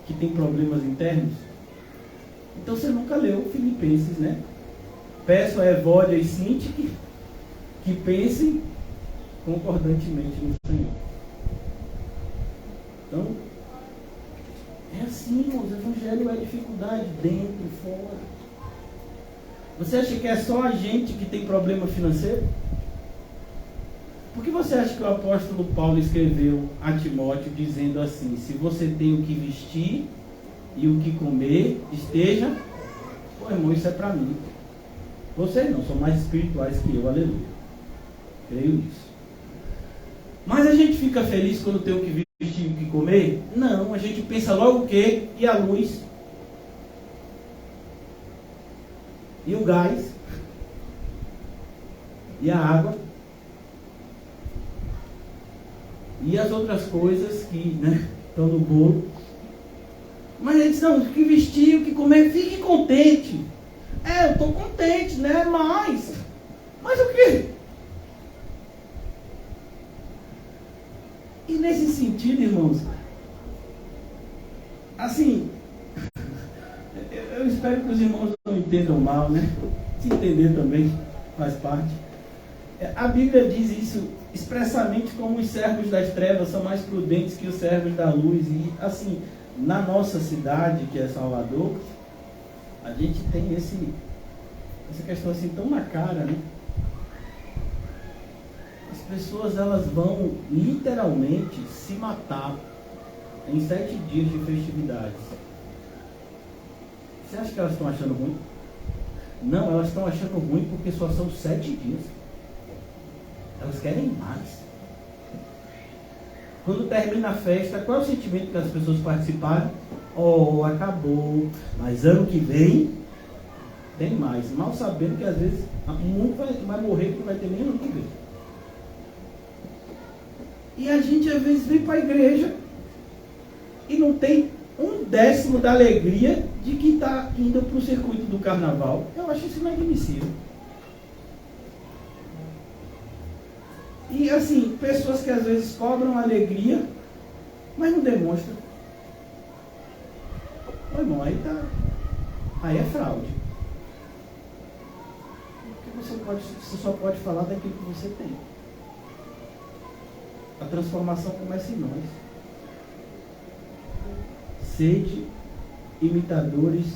Speaker 1: que tem problemas internos? Então você nunca leu Filipenses, né? Peço a Evódia e Cinti que pensem concordantemente no Senhor. Então, é assim, irmãos, o Evangelho é dificuldade dentro e fora. Você acha que é só a gente que tem problema financeiro? Por que você acha que o apóstolo Paulo escreveu a Timóteo dizendo assim, se você tem o que vestir e o que comer, esteja... Pô, irmão, isso é para mim. Vocês não, são mais espirituais que eu, aleluia. Creio nisso. Mas a gente fica feliz quando tem o que vestir e o que comer? Não, a gente pensa logo o quê? E a luz? E o gás? e a água e as outras coisas que, né, estão no bolo. Mas ele disse, não, o que vestir, o que comer, fique contente. Eu estou contente, né? Mas o quê? E nesse sentido, irmãos, assim, eu espero que os irmãos não entendam mal, né? Se entender também faz parte. A Bíblia diz isso expressamente, como os servos das trevas são mais prudentes que os servos da luz. E assim, na nossa cidade, que é Salvador, a gente tem essa questão assim tão na cara, né? As pessoas, elas vão literalmente se matar em 7 dias de festividades. Você acha que elas estão achando ruim? Não, elas estão achando ruim porque só são 7 dias. Elas querem mais. Quando termina a festa, qual é o sentimento que as pessoas participaram? Oh, acabou. Mas ano que vem tem mais. Mal sabendo que às vezes muito vai morrer que não vai ter nem ano que vem. E a gente às vezes vem para a igreja e não tem 1/10 da alegria de que está indo para o circuito do carnaval. Eu acho isso inadmissível. E assim, pessoas que às vezes cobram alegria, mas não demonstram. Ô, irmão, aí é fraude. Porque você só pode falar daquilo que você tem. A transformação começa em nós. Sede imitadores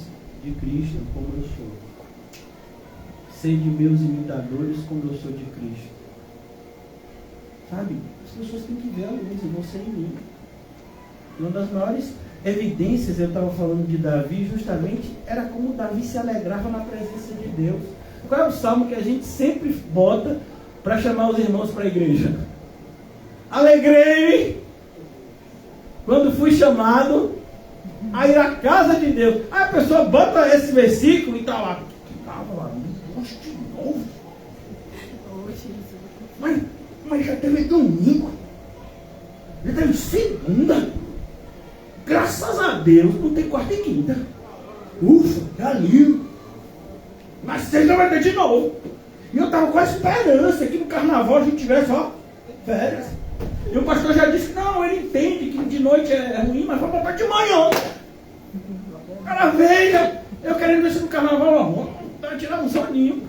Speaker 1: de Cristo, como eu sou. Sede meus imitadores, como eu sou de Cristo. Sabe? As pessoas têm que ver a luz em você e em mim. Uma das maiores evidências, eu estava falando de Davi, justamente era como Davi se alegrava na presença de Deus. Qual é o salmo que a gente sempre bota para chamar os irmãos para a igreja? Alegrei-me quando fui chamado a ir à casa de Deus. Aí a pessoa bota esse versículo e está lá. Estava lá, poxa, de novo. Mas já teve domingo, já teve segunda. Graças a Deus não tem quarta e quinta. Ufa, já lindo. Mas sexta vai ter de novo. E eu estava com a esperança que no carnaval a gente tivesse, ó, férias. E o pastor já disse que não, ele entende que de noite é ruim, mas vamos botar de manhã. Cara, veja, eu querendo ver se no carnaval, ó, tirar um soninho.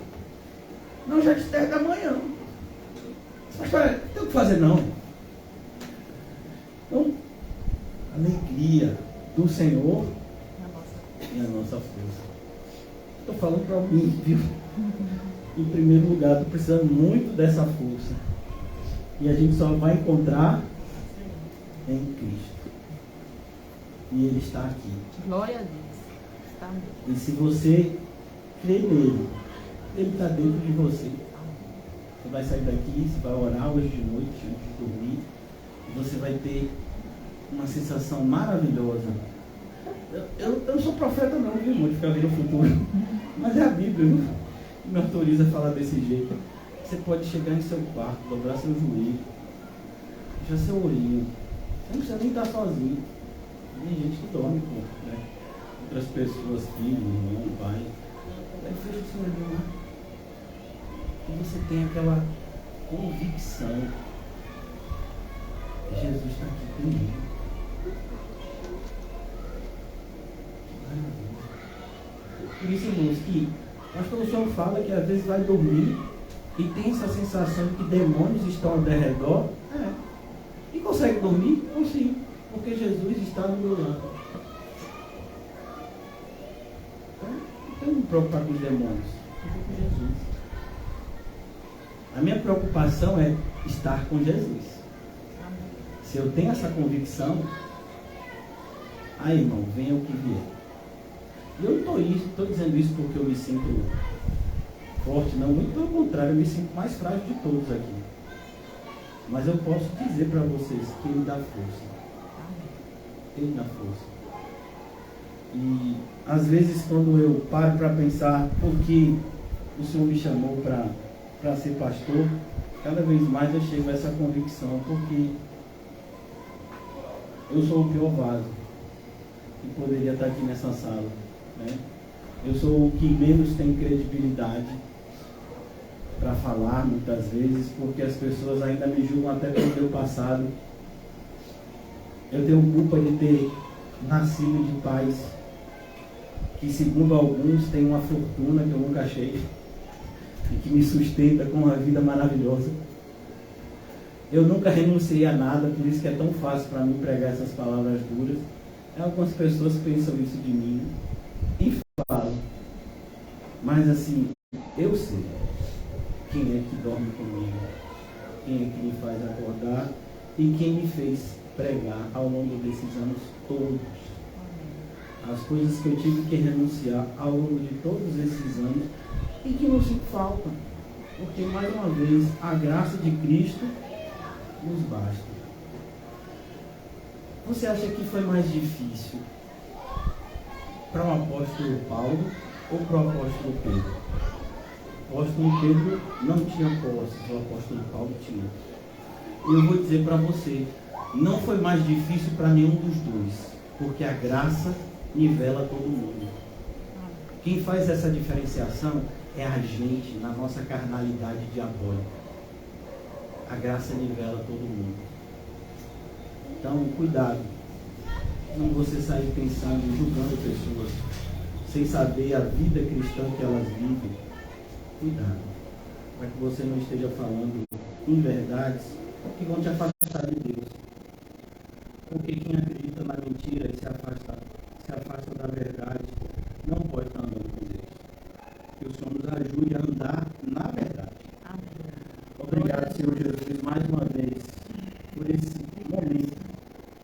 Speaker 1: Não, já de 10 da manhã. Mas não tem o que fazer não. Então, a alegria do Senhor é a nossa força. Estou falando para mim, viu? Em primeiro lugar, estou precisando muito dessa força. E a gente só vai encontrar em Cristo. E Ele está aqui.
Speaker 3: Glória a Deus. Está mesmo.
Speaker 1: E se você crê nele, Ele está dentro de você. Você vai sair daqui, você vai orar hoje de noite, antes de dormir. E você vai ter uma sensação maravilhosa. Eu não sou profeta não, viu, irmão, de ficar vendo o futuro. Mas é a Bíblia, viu? Que me autoriza a falar desse jeito. Você pode chegar em seu quarto, dobrar seu joelho, fechar seu olhinho. Você não precisa nem estar sozinho. Tem gente que dorme com, né, outras pessoas, filho, irmão, pai. Aí fecha o seu olhinho lá. E você tem aquela convicção que Jesus está aqui comigo. Por isso, irmãos, que o pastor João fala que às vezes vai dormir e tem essa sensação de que demônios estão ao redor. E consegue dormir? Não, sim, porque Jesus está do meu lado. Então, não tenho que me preocupar com os demônios, eu estou com Jesus. A minha preocupação é estar com Jesus. Se eu tenho essa convicção, aí, irmão, venha o que vier. E eu não estou dizendo isso porque eu me sinto forte, não. Muito pelo contrário, eu me sinto mais frágil de todos aqui. Mas eu posso dizer para vocês que Ele dá força. Ele dá força. E às vezes quando eu paro para pensar por que o Senhor me chamou para para ser pastor, cada vez mais eu chego a essa convicção, porque eu sou o pior vaso que poderia estar aqui nessa sala, né? Eu sou o que menos tem credibilidade para falar muitas vezes, porque as pessoas ainda me julgam até pelo meu passado. Eu tenho culpa de ter nascido de pais que, segundo alguns, têm uma fortuna que eu nunca achei e que me sustenta com uma vida maravilhosa. Eu nunca renunciei a nada, por isso que é tão fácil para mim pregar essas palavras duras. Algumas pessoas pensam isso de mim e falam, mas assim, eu sei quem é que dorme comigo, quem é que me faz acordar e quem me fez pregar ao longo desses anos todos. As coisas que eu tive que renunciar ao longo de todos esses anos e que não se faltam, porque mais uma vez a graça de Cristo nos basta. Você acha que foi mais difícil para o apóstolo Paulo ou para o apóstolo Pedro? O apóstolo Pedro não tinha posses, o apóstolo Paulo tinha. E eu vou dizer para você, não foi mais difícil para nenhum dos dois, porque a graça nivela todo mundo. Quem faz essa diferenciação é a gente, na nossa carnalidade diabólica. A graça nivela todo mundo. Então, cuidado. Quando você sair pensando, julgando pessoas, sem saber a vida cristã que elas vivem, cuidado. Para que você não esteja falando inverdades que vão te afastar de Deus. Porque quem acredita na mentira e se afasta da verdade, não pode estar andando com Deus. Que o Senhor nos ajude a andar na verdade. Obrigado, Senhor Jesus, mais uma vez, por esse momento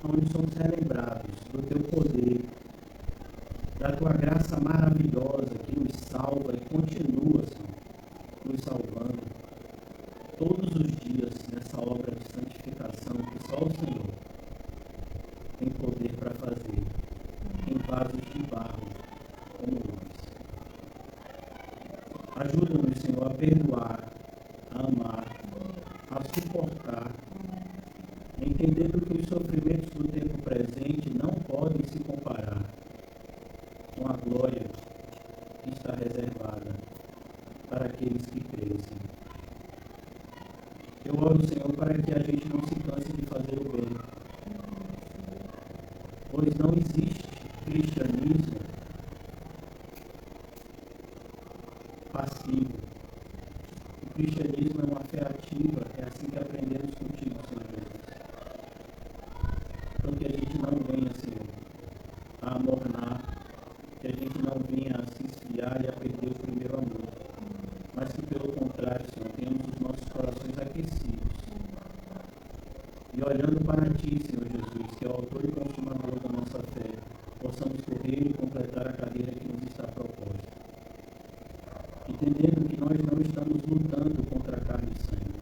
Speaker 1: onde somos relembrados do Teu poder, da Tua graça maravilhosa que nos salva e continua, Senhor, nos salvando todos os dias nessa obra de santificação que só o Senhor tem poder para fazer em vasos de barro como nós. Ajuda-nos, Senhor, a perdoar, a amar, a suportar, entendendo que os sofrimentos do tempo presente não podem se comparar com a glória que está reservada para aqueles que creem, Senhor. Eu oro, Senhor, para que a gente não se canse de fazer o bem, pois não existe cristianismo passivo. O cristianismo é uma fé ativa, é assim que aprendemos contigo, Senhor Jesus. Então que a gente não venha, Senhor, a amornar, que a gente não venha a se esfriar e a perder o primeiro amor, mas que pelo contrário, Senhor, tenhamos os nossos corações aquecidos e olhando para Ti, Senhor Jesus, que é o autor e consumador da nossa fé, possamos correr e completar a carreira que nos está proposta, entendendo que nós não estamos lutando contra a carne e sangue,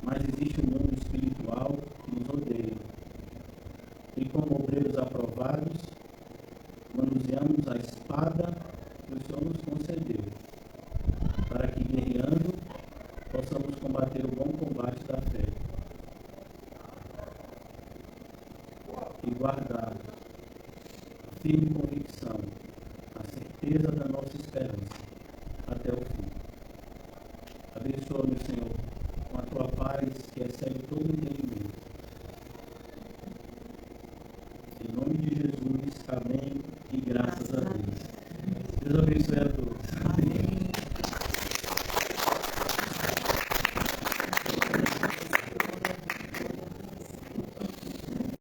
Speaker 1: mas existe um mundo espiritual que nos odeia, e como obreiros aprovados, manuseamos a espada que o Senhor nos concedeu, para que, guerreando, possamos combater o bom combate da fé e guardar a firme convicção, a certeza da nossa esperança até o fim. Abençoa